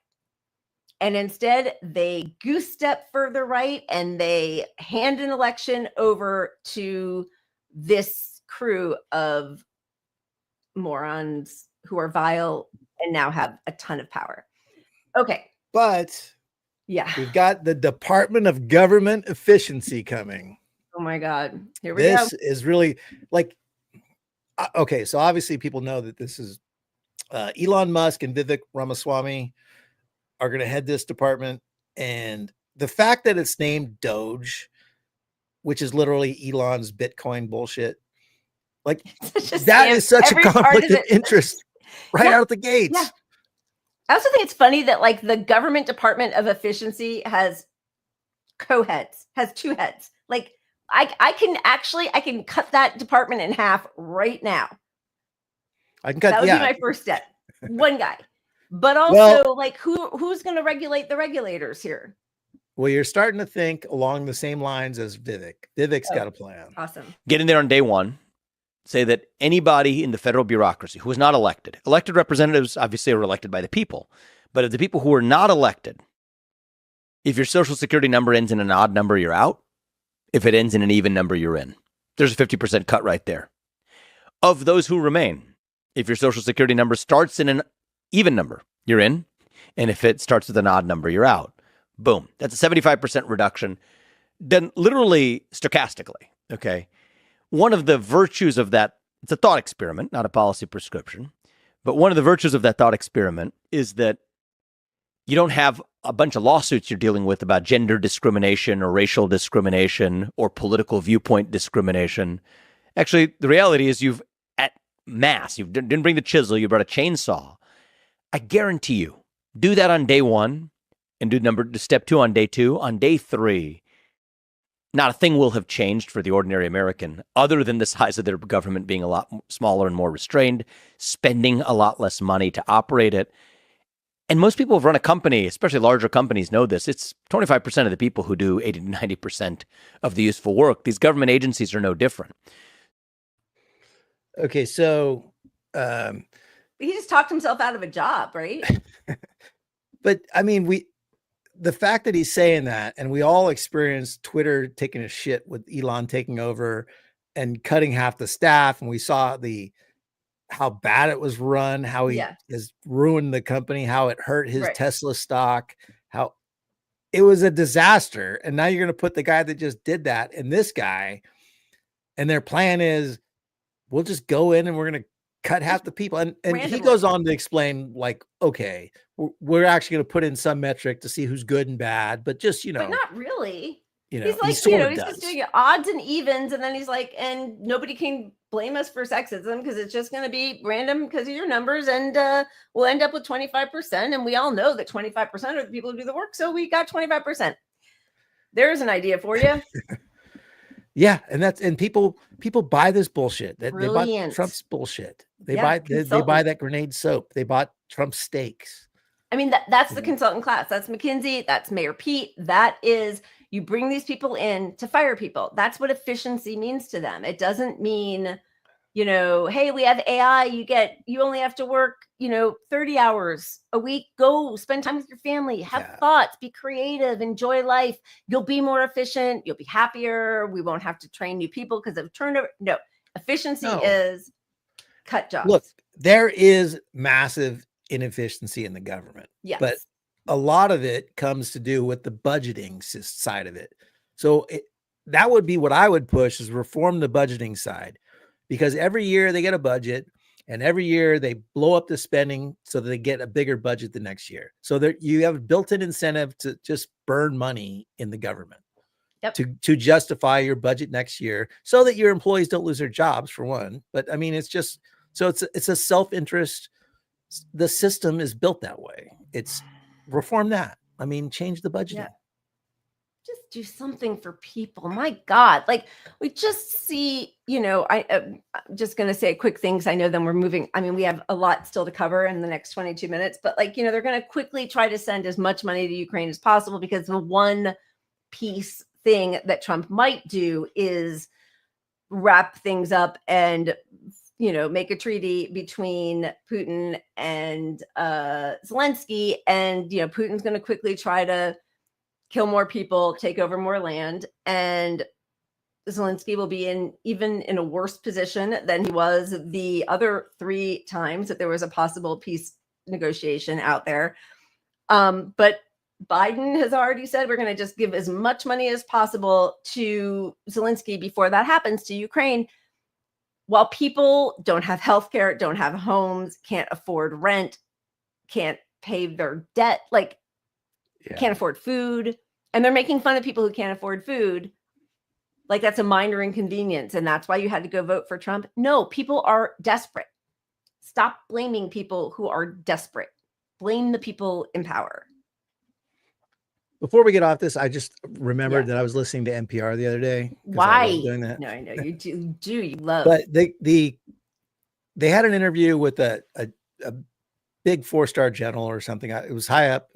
And instead, they goose step further right and they hand an election over to this crew of morons who are vile and now have a ton of power. Okay. But we've got the Department of Government Efficiency coming. Oh my God. Here we go. This is really like, okay. So obviously people know that this is Elon Musk and Vivek Ramaswamy are going to head this department. And the fact that it's named Doge, which is literally Elon's Bitcoin bullshit, like that is such a conflict of interest out the gates. Yeah. I also think it's funny that like the government Department of Efficiency has co-heads, has two heads. Like I can cut that department in half right now. I can cut that would be my first step. One guy. But also like who's going to regulate the regulators here? Well, you're starting to think along the same lines as Vivek. Vivek's got a plan. Awesome. Get in there on day one. say that anybody in the federal bureaucracy who is not elected representatives obviously are elected by the people, but of the people who are not elected, if your social security number ends in an odd number, you're out. If it ends in an even number, you're in. There's a 50% cut right there. Of those who remain, if your social security number starts in an even number, you're in. And if it starts with an odd number, you're out. Boom. That's a 75% reduction, done literally stochastically. Okay. One of the virtues of that, it's a thought experiment, not a policy prescription, but one of the virtues of that thought experiment is that you don't have a bunch of lawsuits you're dealing with about gender discrimination or racial discrimination or political viewpoint discrimination. Actually, the reality is you've at mass, you didn't bring the chisel, you brought a chainsaw. I guarantee you, do that on day one and do step 2 on day 2. On day 3, not a thing will have changed for the ordinary American other than the size of their government being a lot smaller and more restrained, spending a lot less money to operate it. And most people who've run a company, especially larger companies, know this. It's 25% of the people who do 80 to 90% of the useful work. These government agencies are no different. Okay, so he just talked himself out of a job, right? But I mean, the fact that he's saying that, and we all experienced Twitter taking a shit with Elon taking over and cutting half the staff, and we saw how bad it was run, how he has ruined the company, how it hurt his Tesla stock, how it was a disaster. And now you're going to put the guy that just did that and this guy, and their plan is we'll just go in and we're going to cut half the people. And he goes on to explain, like, okay, we're actually going to put in some metric to see who's good and bad, but just, but not really. He's like, he's just doing odds and evens. And then he's like, and nobody can blame us for sexism because it's just going to be random because of your numbers. And we'll end up with 25%. And we all know that 25% are the people who do the work. So we got 25%. There's an idea for you. Yeah. And people buy this bullshit. They bought Trump's bullshit. They buy that grenade soap. They bought Trump's steaks. I mean, that's the consultant class. That's McKinsey. That's Mayor Pete. That is, you bring these people in to fire people. That's what efficiency means to them. It doesn't mean, hey, we have AI. You only have to work, 30 hours a week. Go spend time with your family, have thoughts, be creative, enjoy life. You'll be more efficient. You'll be happier. We won't have to train new people because of turnover. No, efficiency is cut jobs. Look, there is massive inefficiency in the government. Yes. But a lot of it comes to do with the budgeting side of it. So that would be what I would push, is reform the budgeting side, because every year they get a budget and every year they blow up the spending so that they get a bigger budget the next year. So that you have a built-in incentive to just burn money in the government to justify your budget next year so that your employees don't lose their jobs, for one. But I mean, it's just, so it's a self-interest. The system is built that way. It's reform that. I mean, change the budget. Yeah. Just do something for people. My God, like we just see, I'm just going to say a quick thing because I know then we're moving. I mean, we have a lot still to cover in the next 22 minutes, but they're going to quickly try to send as much money to Ukraine as possible, because the one piece thing that Trump might do is wrap things up and make a treaty between Putin and Zelensky, and Putin's going to quickly try to kill more people, take over more land, and Zelensky will be even in a worse position than he was the other 3 times that there was a possible peace negotiation out there. But Biden has already said we're going to just give as much money as possible to Zelensky before that happens to Ukraine. While people don't have healthcare, don't have homes, can't afford rent, can't pay their debt, can't afford food, and they're making fun of people who can't afford food, like that's a minor inconvenience, and that's why you had to go vote for Trump. No, people are desperate. Stop blaming people who are desperate. Blame the people in power. Before we get off this, I just remembered that I was listening to NPR the other day. Why? Doing that. No, I know you do. You love. But they had an interview with a big 4-star general or something. It was high up.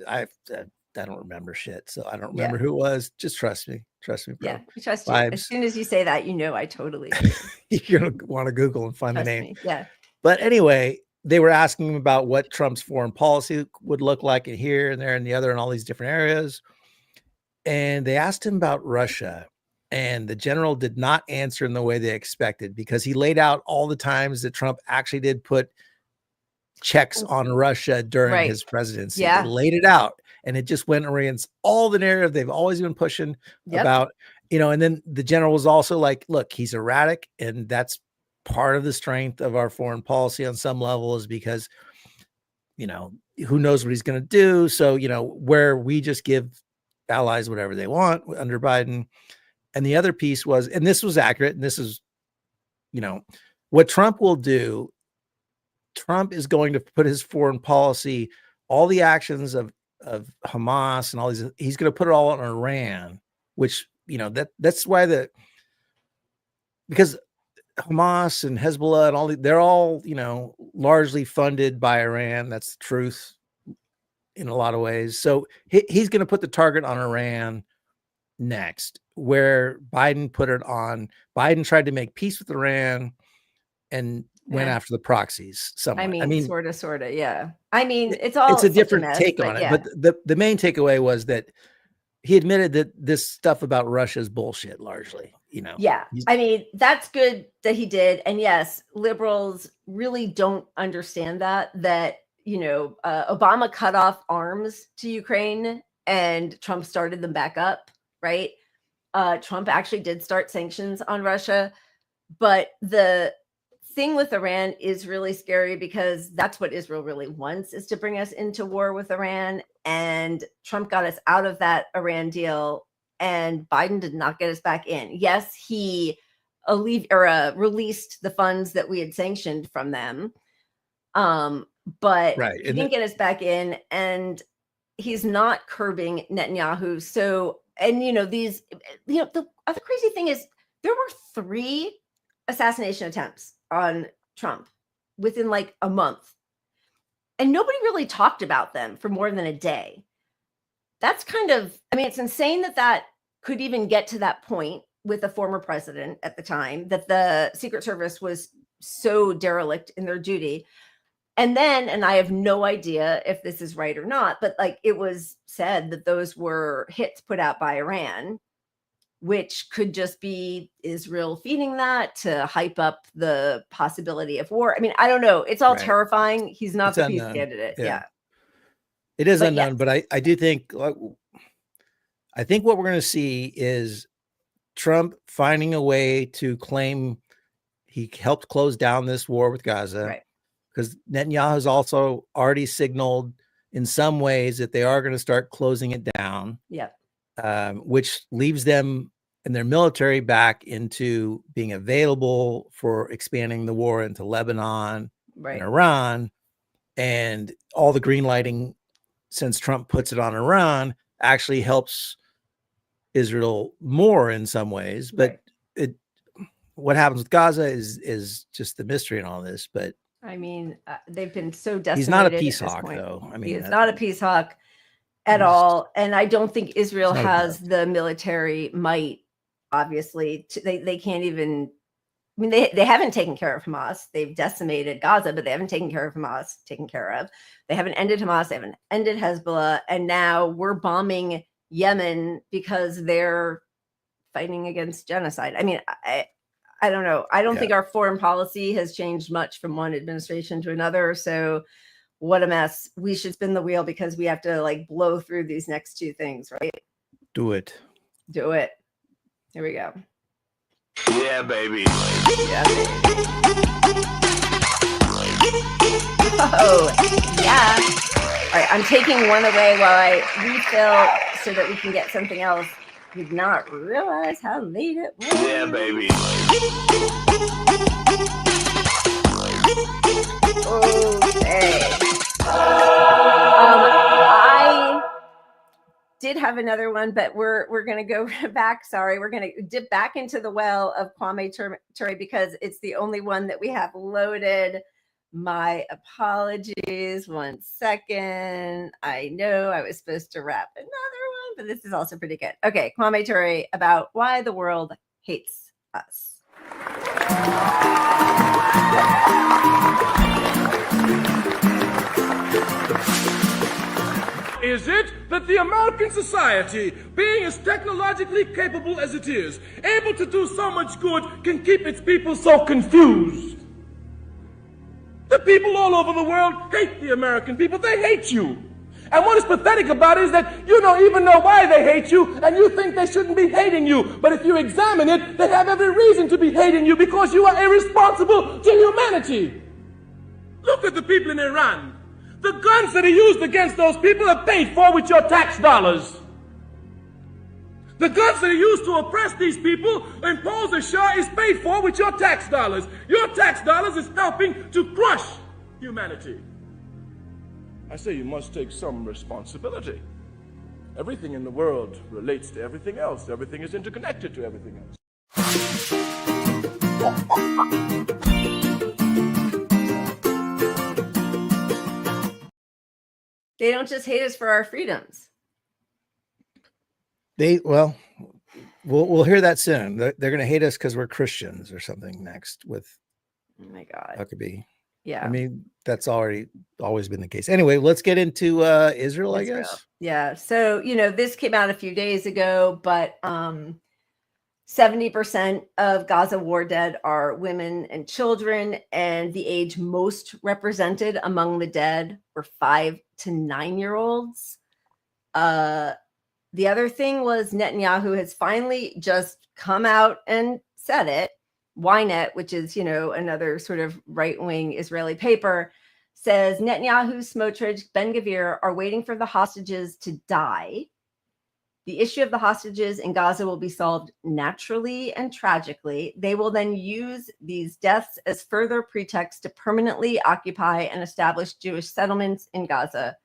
don't remember shit. So I don't remember who it was. Just trust me. Trust me, bro. Yeah, I trust you. Vibes. As soon as you say that, I totally do. You're going to want to Google and find Trust the name. me. Yeah. But anyway, they were asking him about what Trump's foreign policy would look like in here and there and the other and all these different areas. And they asked him about Russia. And the general did not answer in the way they expected, because he laid out all the times that Trump actually did put checks on Russia during his presidency. Yeah. They laid it out, and it just went against all the narrative they've always been pushing about, and then the general was also like, look, he's erratic, and that's part of the strength of our foreign policy on some level, is because, who knows what he's going to do. So, where we just give allies whatever they want under Biden. And the other piece was, and this was accurate, and this is, what Trump will do. Trump is going to put his foreign policy, all the actions of Hamas and all these, he's going to put it all on Iran, which, that's why because Hamas and Hezbollah and all, they're all, largely funded by Iran. That's the truth in a lot of ways. So he's going to put the target on Iran next, where Biden put it on. Biden tried to make peace with Iran and went after the proxies. Somewhat. I mean, sort of. Yeah. I mean, it's a different take on it. But the main takeaway was that he admitted that this stuff about Russia is bullshit, largely. Yeah. I mean, that's good that he did. And yes, liberals really don't understand that Obama cut off arms to Ukraine and Trump started them back up. Right. Trump actually did start sanctions on Russia, but the thing with Iran is really scary, because that's what Israel really wants, is to bring us into war with Iran. And Trump got us out of that Iran deal, and Biden did not get us back in. Yes, he released the funds that we had sanctioned from them, but he didn't get us back in, and he's not curbing Netanyahu. So, and the other crazy thing is there were 3 assassination attempts on Trump within like a month, and nobody really talked about them for more than a day. That's it's insane that could even get to that point with a former president at the time, that the Secret Service was so derelict in their duty. And I have no idea if this is right or not, but it was said that those were hits put out by Iran, which could just be Israel feeding that to hype up the possibility of war. I mean, I don't know. It's all terrifying. He's not the peace candidate. Yeah. It is unknown, but I do think, I think what we're going to see is Trump finding a way to claim he helped close down this war with Gaza. Right. Because Netanyahu has also already signaled in some ways that they are going to start closing it down. Yeah. Which leaves them and their military back into being available for expanding the war into Lebanon and Iran. And all the green lighting, since Trump puts it on Iran, actually helps Israel more in some ways. But what happens with Gaza is just the mystery in all this. But I mean, they've been so decimated. He's not a peace hawk, though. I mean, he is not a peace hawk at all. And I don't think Israel has the military might, obviously. They can't even, I mean, they haven't taken care of Hamas. They've decimated Gaza, but they haven't taken care of Hamas, They haven't ended Hamas. They haven't ended Hezbollah. And now we're bombing Yemen because they're fighting against genocide. I mean, I don't know. I don't think our foreign policy has changed much from one administration to another. So what a mess. We should spin the wheel, because we have to blow through these next 2 things, right? Do it. Here we go. Yeah, baby. Yeah, baby. Oh, yeah. All right, I'm taking one away while I refill so that we can get something else. Did not realize how late it was. Yeah, baby. Okay. I did have another one, but we're gonna go back. Sorry, we're gonna dip back into the well of Kwame Ture because it's the only one that we have loaded. My apologies. 1 second. I know I was supposed to wrap another one, but this is also pretty good. Okay, Kwame Ture about why the world hates us. Is it that the American society, being as technologically capable as it is, able to do so much good, can keep its people so confused? The people all over the world hate the American people. They hate you. And what is pathetic about it is that you don't even know why they hate you, and you think they shouldn't be hating you. But if you examine it, they have every reason to be hating you because you are irresponsible to humanity. Look at the people in Iran. The guns that are used against those people are paid for with your tax dollars. The guns that are used to oppress these people, impose a Shah, is paid for with your tax dollars. Your tax dollars is helping to crush humanity. I say you must take some responsibility. Everything in the world relates to everything else. Everything is interconnected to everything else. They don't just hate us for our freedoms. We'll hear that soon. They're going to hate us because we're Christians or something next. With oh my God, that could be. Yeah, I mean that's always been the case. Anyway, let's get into Israel, I guess. Yeah. So this came out a few days ago, but 70% of Gaza war dead are women and children, and the age most represented among the dead were 5 to 9-year-olds. The other thing was Netanyahu has finally just come out and said it. Ynet, which is, another sort of right-wing Israeli paper, says Netanyahu, Smotrich, Ben-Gvir are waiting for the hostages to die. The issue of the hostages in Gaza will be solved naturally and tragically. They will then use these deaths as further pretext to permanently occupy and establish Jewish settlements in Gaza.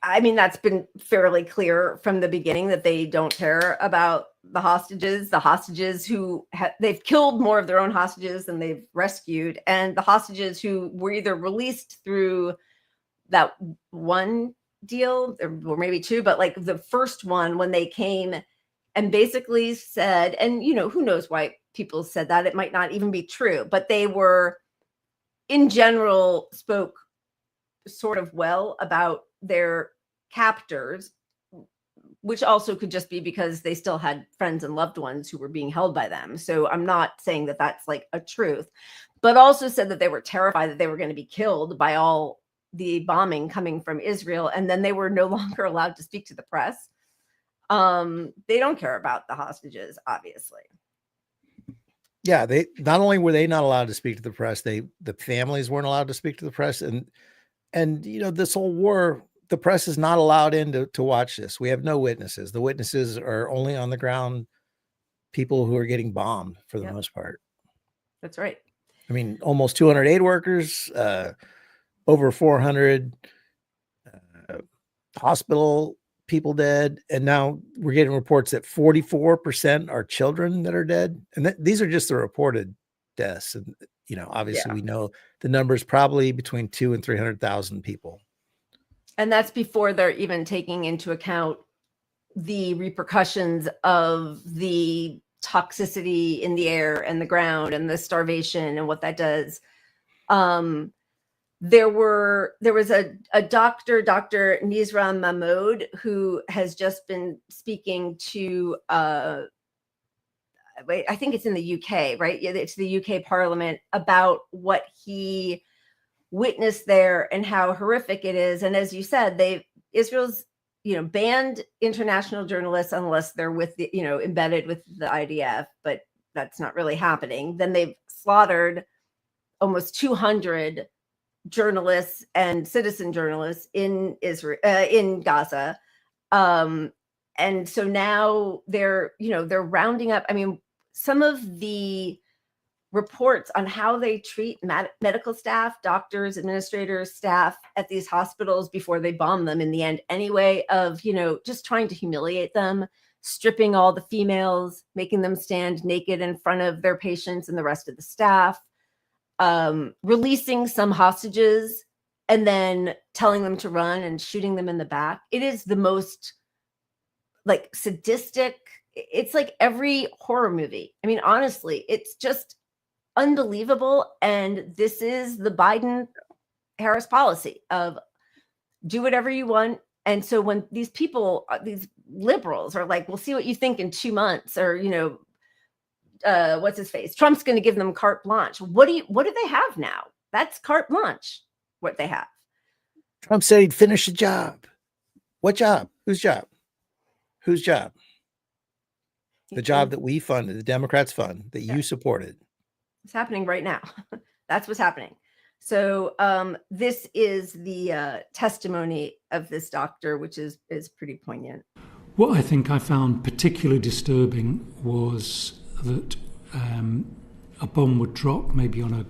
I mean, that's been fairly clear from the beginning that they don't care about the hostages who they've killed more of their own hostages than they've rescued, and the hostages who were either released through that one deal or maybe two, but like the first one when they came and basically said, and who knows why people said that, it might not even be true, but they were in general spoke sort of well about their captors, which also could just be because they still had friends and loved ones who were being held by them. So I'm not saying that that's like a truth, but also said that they were terrified that they were going to be killed by all the bombing coming from Israel. And then they were no longer allowed to speak to the press. They don't care about the hostages, obviously. Yeah, they not only were they not allowed to speak to the press, the families weren't allowed to speak to the press, and this whole war, the press is not allowed in to watch this. We have no witnesses. The witnesses are only on the ground, people who are getting bombed for the most part. That's right. I mean, almost 200 aid workers, over 400 hospital people dead, and now we're getting reports that 44% are children that are dead, and these are just the reported deaths. And obviously we know the number is probably between 200,000 and 300,000 people, and that's before they're even taking into account the repercussions of the toxicity in the air and the ground and the starvation and what that does. There was a doctor, Dr. Nizra Mahmoud, who has just been speaking to, I think it's in the UK, right? Yeah, it's the UK Parliament, about what he witnessed there and how horrific it is. And as you said, Israel's, banned international journalists unless they're with the, embedded with the IDF, but that's not really happening. Then they've slaughtered almost 200 journalists and citizen journalists in Israel, in Gaza. And so now they're rounding up. I mean, some of the reports on how they treat medical staff, doctors, administrators, staff at these hospitals before they bomb them in the end anyway, of, just trying to humiliate them, stripping all the females, making them stand naked in front of their patients and the rest of the staff, releasing some hostages, and then telling them to run and shooting them in the back. It is the most like sadistic. It's like every horror movie. I mean, honestly, it's just unbelievable. And this is the Biden-Harris policy of do whatever you want. And so when these people, these liberals are like, we'll see what you think in 2 months, or, you know, what's his face? Trump's going to give them carte blanche. What do they have now? That's carte blanche, what they have. Trump said he'd finish the job. What job? Whose job? Whose job? The job that we funded, the Democrats fund, that you supported. It's happening right now. That's what's happening. So this is the testimony of this doctor, which is pretty poignant. What I think I found particularly disturbing was that a bomb would drop maybe on a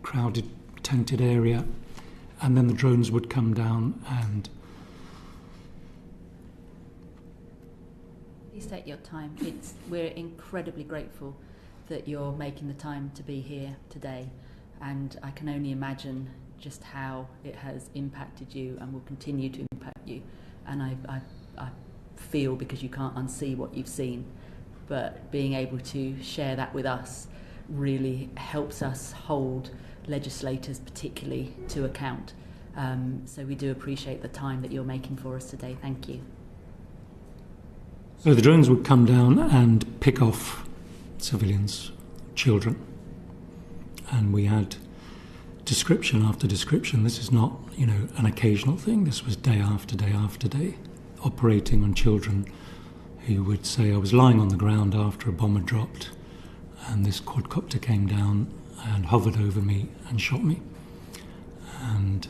crowded, tented area, and then the drones would come down and... Please take your time. We're incredibly grateful that you're making the time to be here today, and I can only imagine just how it has impacted you and will continue to impact you. And I feel, because you can't unsee what you've seen, but being able to share that with us really helps us hold legislators particularly to account. So we do appreciate the time that you're making for us today. Thank you. So the drones would come down and pick off civilians, children. And we had description after description. This is not, you know, an occasional thing. This was day after day after day, operating on children who would say, I was lying on the ground after a bomb had dropped, and this quadcopter came down and hovered over me and shot me. And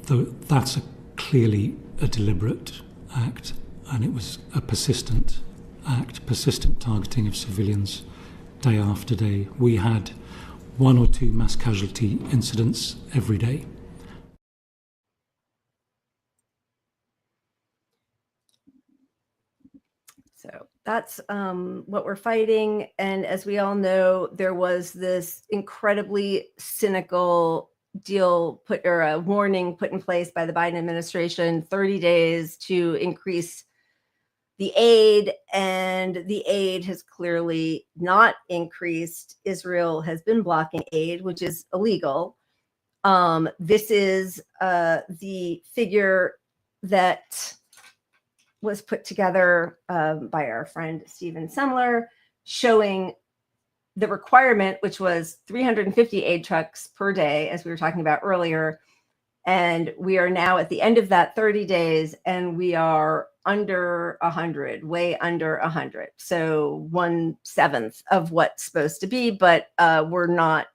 that's clearly a deliberate act, and it was a persistent act, persistent targeting of civilians day after day. We had 1 or 2 mass casualty incidents every day. So that's what we're fighting. And as we all know, there was this incredibly cynical deal or a warning put in place by the Biden administration, 30 days to increase the aid, and the aid has clearly not increased. Israel has been blocking aid, which is illegal. This is the figure that was put together by our friend Stephen Semler, showing the requirement, which was 350 aid trucks per day, as we were talking about earlier. And we are now at the end of that 30 days, and we are under 100, way under 100. So 1/7 of what's supposed to be, but we're not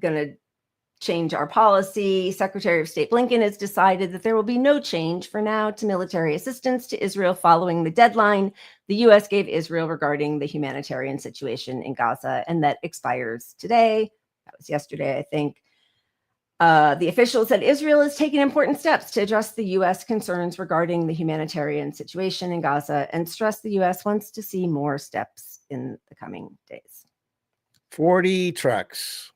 going to change our policy. Secretary of State Blinken has decided that there will be no change for now to military assistance to Israel following the deadline the U.S. gave Israel regarding the humanitarian situation in Gaza, and that expires today. That was yesterday, I think. The official said Israel is taking important steps to address the U.S. concerns regarding the humanitarian situation in Gaza, and stressed the U.S. wants to see more steps in the coming days. 40 trucks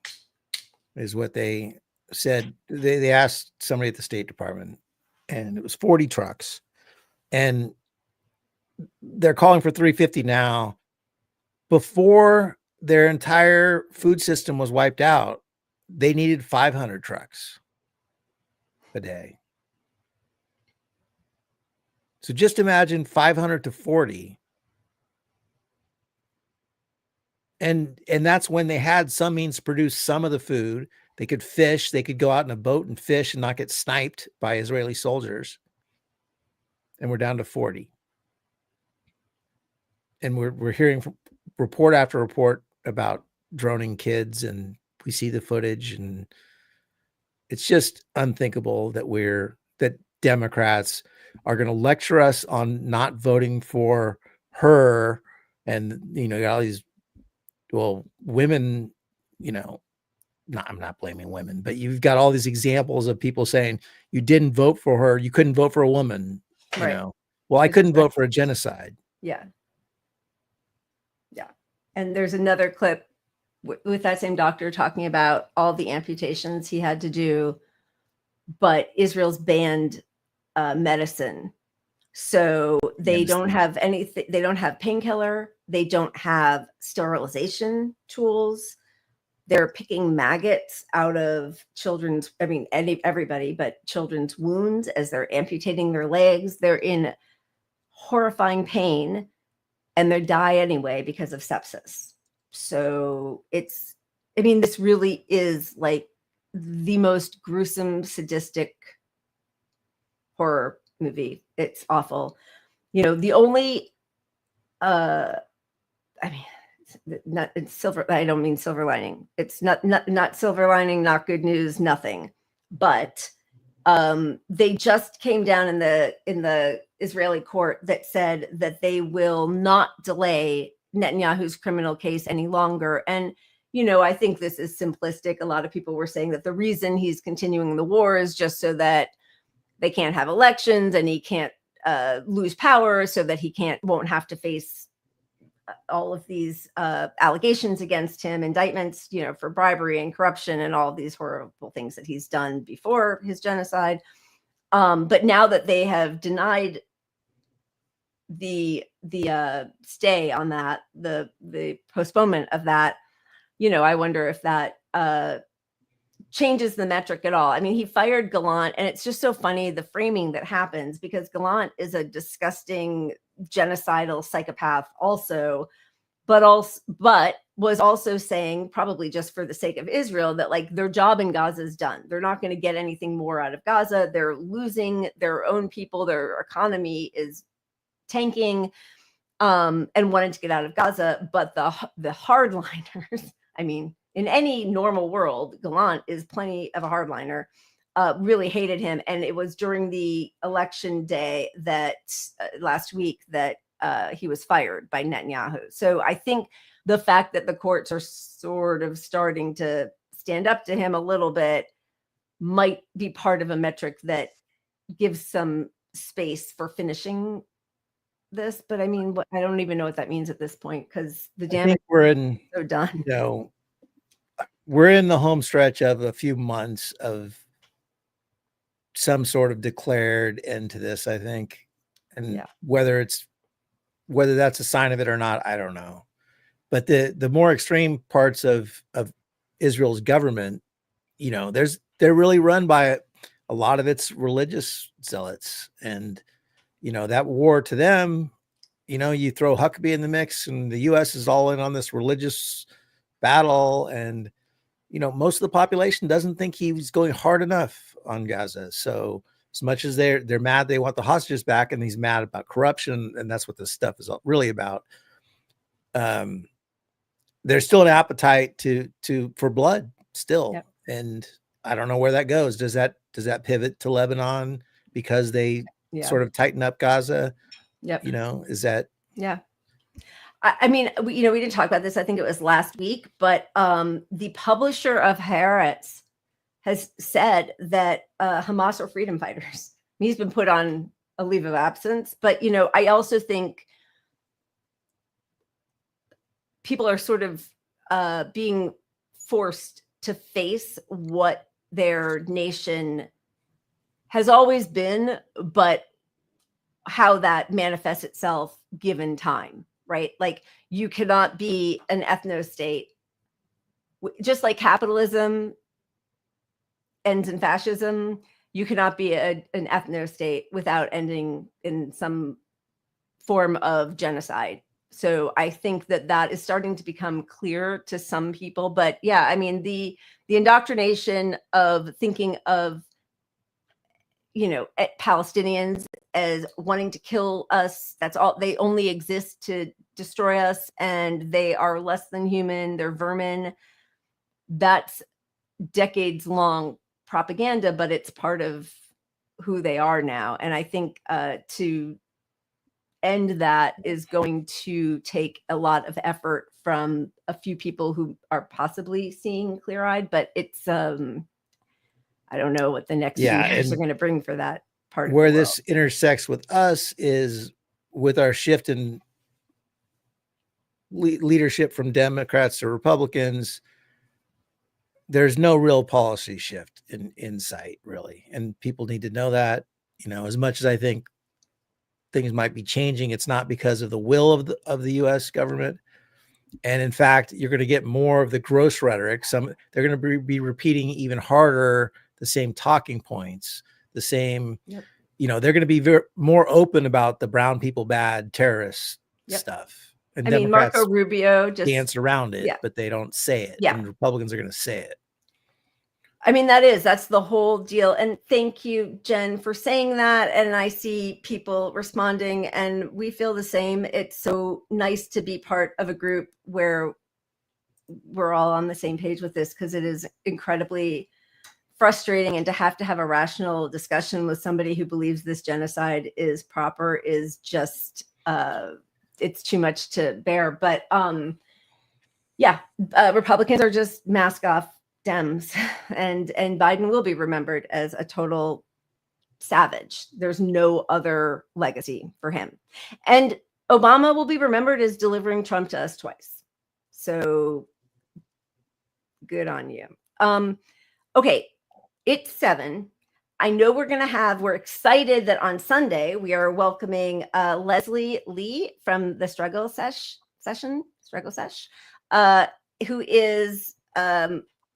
is what they said. They asked somebody at the State Department, and it was 40 trucks. And they're calling for 350 now. Before their entire food system was wiped out, they needed 500 trucks a day. So just imagine 500 to 40. And that's when they had some means to produce some of the food. They could fish. They could go out in a boat and fish and not get sniped by Israeli soldiers. And we're down to 40. And we're hearing from report after report about droning kids, and we see the footage, and it's just unthinkable that Democrats are going to lecture us on not voting for her. And, you know, all these, well, women, you know, I'm not blaming women, but you've got all these examples of people saying you didn't vote for her. You couldn't vote for a woman, you know, Well, I couldn't vote for a genocide. Yeah. Yeah. And there's another clip with that same doctor talking about all the amputations he had to do, but Israel's banned medicine. So they don't have anything. They don't have painkiller. They don't have sterilization tools. They're picking maggots out of children's, I mean, everybody, but children's wounds as they're amputating their legs. They're in horrifying pain and they die anyway because of sepsis. So it's, I mean, this really is like the most gruesome, sadistic horror movie. It's awful. You know, the only, I mean, not it's silver. I don't mean silver lining. It's not silver lining, not good news, nothing. But they just came down in the Israeli court that said that they will not delay Netanyahu's criminal case any longer. And you know, I think this is simplistic. A lot of people were saying that the reason he's continuing the war is just so that they can't have elections and he can't lose power, so that he won't have to face all of these allegations against him, indictments, you know, for bribery and corruption and all of these horrible things that he's done before his genocide. But now that they have denied the stay on that, the postponement of that, you know, I wonder if that changes the metric at all. I mean, he fired Gallant, and it's just so funny the framing that happens, because Gallant is a disgusting genocidal psychopath also, but was also saying, probably just for the sake of Israel, that like their job in Gaza is done. They're not going to get anything more out of Gaza. They're losing their own people. Their economy is tanking, and wanted to get out of Gaza. But the hardliners, I mean, in any normal world, Gallant is plenty of a hardliner, really hated him. And it was during the election day that last week that he was fired by Netanyahu. So I think the fact that the courts are sort of starting to stand up to him a little bit might be part of a metric that gives some space for finishing this. But I mean, I don't even know what that means at this point, because the damage is so done. You know, we're in the home stretch of a few months of some sort of declared end to this, I think. And whether that's a sign of it or not, I don't know. But the more extreme parts of Israel's government, you know, they're really run by a lot of its religious zealots. And, you know, that war to them, you know, you throw Huckabee in the mix and the US is all in on this religious battle. And, you know, most of the population doesn't think he's going hard enough on Gaza. So as much as they're mad, they want the hostages back, and he's mad about corruption, and that's what this stuff is really about. There's still an appetite for blood still. Yep. And I don't know where that goes. Does that pivot to Lebanon because they sort of tighten up Gaza? Yep. You know, is that? Yeah. I mean, we didn't talk about this. I think it was last week, but the publisher of Haaretz has said that Hamas are freedom fighters. He's been put on a leave of absence. But, you know, I also think people are sort of being forced to face what their nation has always been, but how that manifests itself given time. Right? Like, you cannot be an ethno state, just like capitalism ends in fascism. You cannot be an ethno state without ending in some form of genocide. So I think that is starting to become clear to some people. But yeah, I mean, the indoctrination of thinking of, you know, Palestinians as wanting to kill us. That's all. They only exist to destroy us, and they are less than human. They're vermin. That's decades long propaganda, but it's part of who they are now. And I think to end that is going to take a lot of effort from a few people who are possibly seeing clear-eyed, but it's I don't know what the next few years are going to bring for that. part of where the world. this intersects with us is with our shift in leadership from Democrats to Republicans. There's no real policy shift in sight, really. And people need to know that, as much as I think things might be changing, it's not because of the will of the US government. And in fact, you're going to get more of the gross rhetoric. They're going to be repeating even harder the same talking points, the same, they're going to be more open about the brown people bad terrorist stuff. And Democrats Marco Rubio just dance around it, but they don't say it. Yeah. And Republicans are going to say it. That's the whole deal. And thank you, Jen, for saying that. And I see people responding, and we feel the same. It's so nice to be part of a group where we're all on the same page with this, because it is incredibly frustrating. And to have a rational discussion with somebody who believes this genocide is proper is just, it's too much to bear. But Republicans are just mask off Dems, and Biden will be remembered as a total savage. There's no other legacy for him. And Obama will be remembered as delivering Trump to us twice. So good on you. Okay, it's 7. I know we're excited that on Sunday we are welcoming Leslie Lee from the Struggle Sesh, who is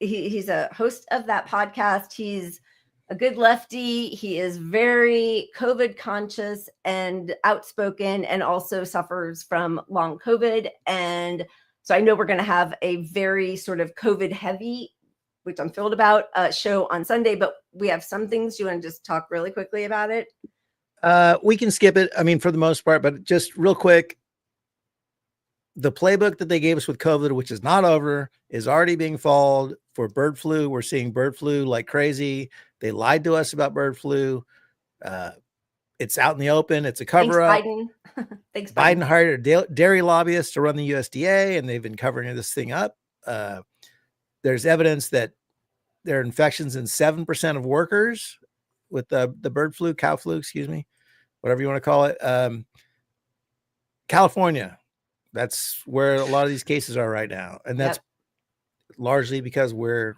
he's a host of that podcast. He's a good lefty. He is very COVID conscious and outspoken, and also suffers from long COVID. And so I know we're going to have a very sort of COVID heavy, which I'm thrilled about, show on Sunday, but we have some things. You want to just talk really quickly about it? We can skip it. For the most part, but just real quick, the playbook that they gave us with COVID, which is not over, is already being followed for bird flu. We're seeing bird flu like crazy. They lied to us about bird flu. It's out in the open. It's a cover up. Thanks, Biden hired a dairy lobbyist to run the USDA, and they've been covering this thing up. There's evidence that there are infections in 7% of workers with the bird flu, cow flu, whatever you want to call it. California, that's where a lot of these cases are right now. And that's largely because we're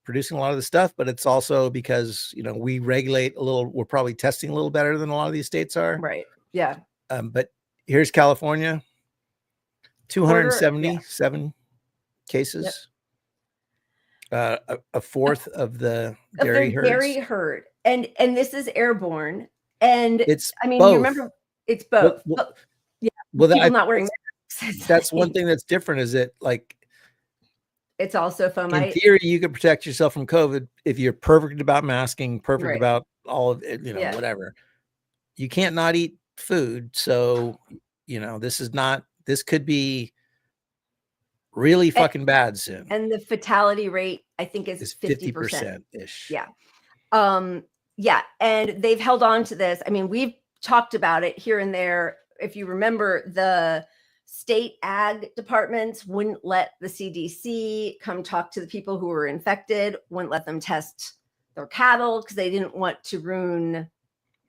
producing a lot of the stuff, but it's also because, we regulate a little, we're probably testing a little better than a lot of these states are. Right. Yeah. But here's California, 277 cases. A fourth of the dairy herd. And this is airborne. And it's you remember, it's both. People not wearing masks. That's one thing that's different, is that it's also fomite. In theory, you can protect yourself from COVID if you're perfect about masking, perfect about all of it, whatever. You can't not eat food. So, this could be really fucking bad soon. And the fatality rate, I think, is 50% ish. Yeah. And they've held on to this. We've talked about it here and there. If you remember, the state ag departments wouldn't let the CDC come talk to the people who were infected, wouldn't let them test their cattle because they didn't want to ruin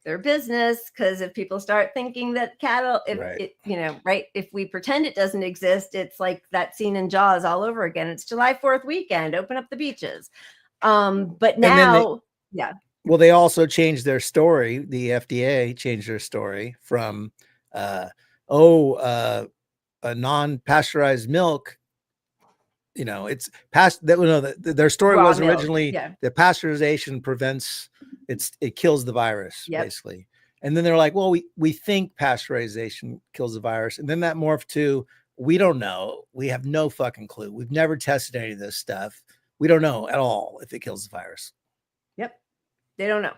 their business. Because if people start thinking that cattle, if we pretend it doesn't exist, it's like that scene in Jaws all over again. It's July 4th weekend, open up the beaches. But now, well, they also changed their story. The FDA changed their story from, a non-pasteurized milk, it's past that. No, their story was originally that pasteurization prevents, it kills the virus, basically. And then they're like, well, we think pasteurization kills the virus. And then that morphed to, we don't know. We have no fucking clue. We've never tested any of this stuff. We don't know at all if it kills the virus. Yep. They don't know.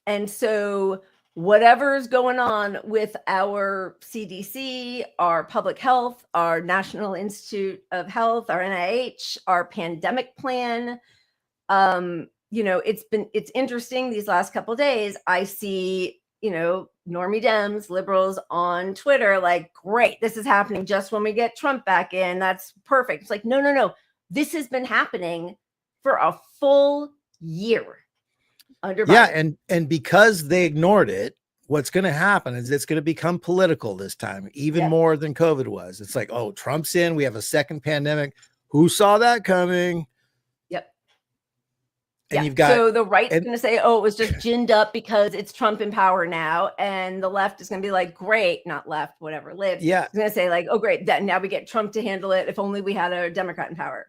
And so whatever's going on with our CDC, our public health, our National Institute of Health, our NIH, our pandemic plan, it's interesting these last couple of days. I see, normie Dems, liberals on Twitter, like, great, this is happening just when we get Trump back in. That's perfect. It's like, no. This has been happening for a full year. Under Yeah, Biden. and because they ignored it, what's going to happen is it's going to become political this time, even more than COVID was. It's like, oh, Trump's in, we have a second pandemic. Who saw that coming? Yep. And you've got, so the right's going to say, oh, it was just ginned up because it's Trump in power now. And the left is going to be like, great, not left, whatever, libs. Yeah. It's going to say like, oh, great, that now we get Trump to handle it. If only we had a Democrat in power.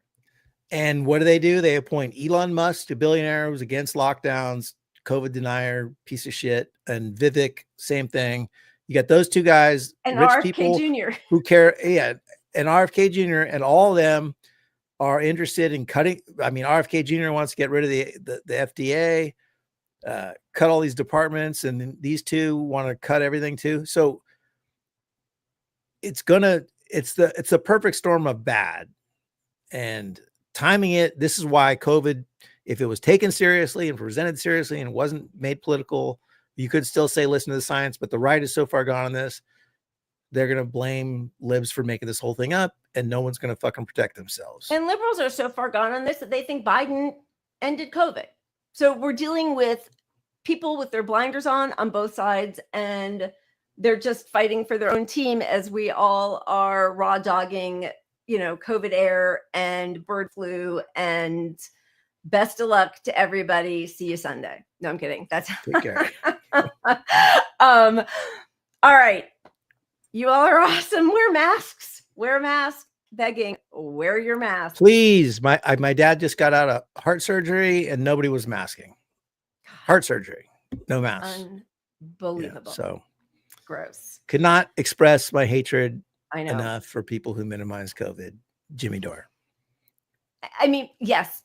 And what do? They appoint Elon Musk, a billionaire who's against lockdowns, COVID denier, piece of shit, and Vivek, same thing. You got those two guys, and rich RFK people Jr. who care. Yeah, and RFK Jr. and all of them are interested in cutting. I mean, RFK Jr. wants to get rid of the FDA, cut all these departments, and then these two want to cut everything too. So it's the perfect storm of bad, and timing it. This is why COVID, if it was taken seriously and presented seriously and wasn't made political, you could still say, listen to the science, but the right is so far gone on this. They're going to blame libs for making this whole thing up, and no one's going to fucking protect themselves. And liberals are so far gone on this that they think Biden ended COVID. So we're dealing with people with their blinders on both sides, and they're just fighting for their own team as we all are raw dogging, COVID air and bird flu, and best of luck to everybody. See you Sunday. No, I'm kidding. That's take care. All right. You all are awesome. Wear masks. Wear a mask. Begging, wear your mask. Please. My dad just got out of heart surgery and nobody was masking. Heart surgery. No mask. Unbelievable. Yeah, so gross. Could not express my hatred enough for people who minimize COVID. Jimmy Dore. I mean, yes,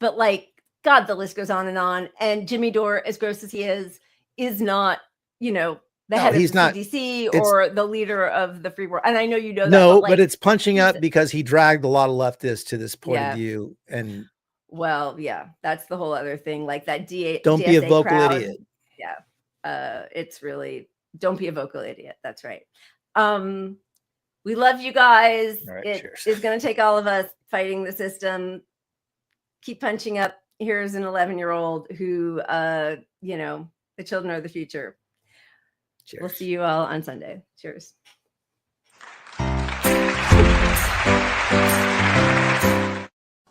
but like, God, the list goes on. And Jimmy Dore, as gross as he is not, the head of the CDC or the leader of the free world. And I know you know that. No, but it's punching up because he dragged a lot of leftists to this point of view. And well, yeah, that's the whole other thing. Like that don't be a vocal idiot. Yeah. It's really, don't be a vocal idiot. That's right. We love you guys. Right, it cheers. is going to take all of us fighting the system. Keep punching up. Here's an 11-year-old who, the children are the future. Cheers. We'll see you all on Sunday. Cheers.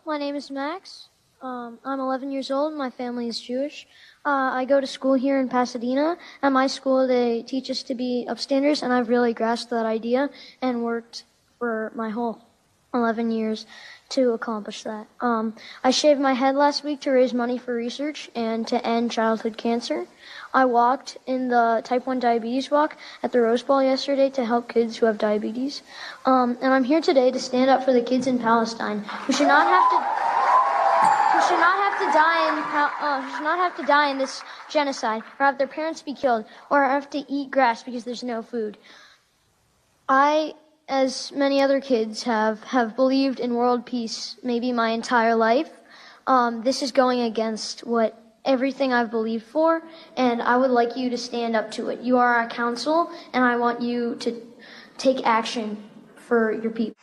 My name is Max. I'm 11 years old. My family is Jewish. I go to school here in Pasadena. At my school, they teach us to be upstanders, and I've really grasped that idea and worked for my whole 11 years to accomplish that. I shaved my head last week to raise money for research and to end childhood cancer. I walked in the type 1 diabetes walk at the Rose Bowl yesterday to help kids who have diabetes. And I'm here today to stand up for the kids in Palestine who should not have to die in this genocide, or have their parents be killed, or have to eat grass because there's no food. I, as many other kids, have believed in world peace maybe my entire life. This is going against everything I've believed for, and I would like you to stand up to it. You are our council, and I want you to take action for your people.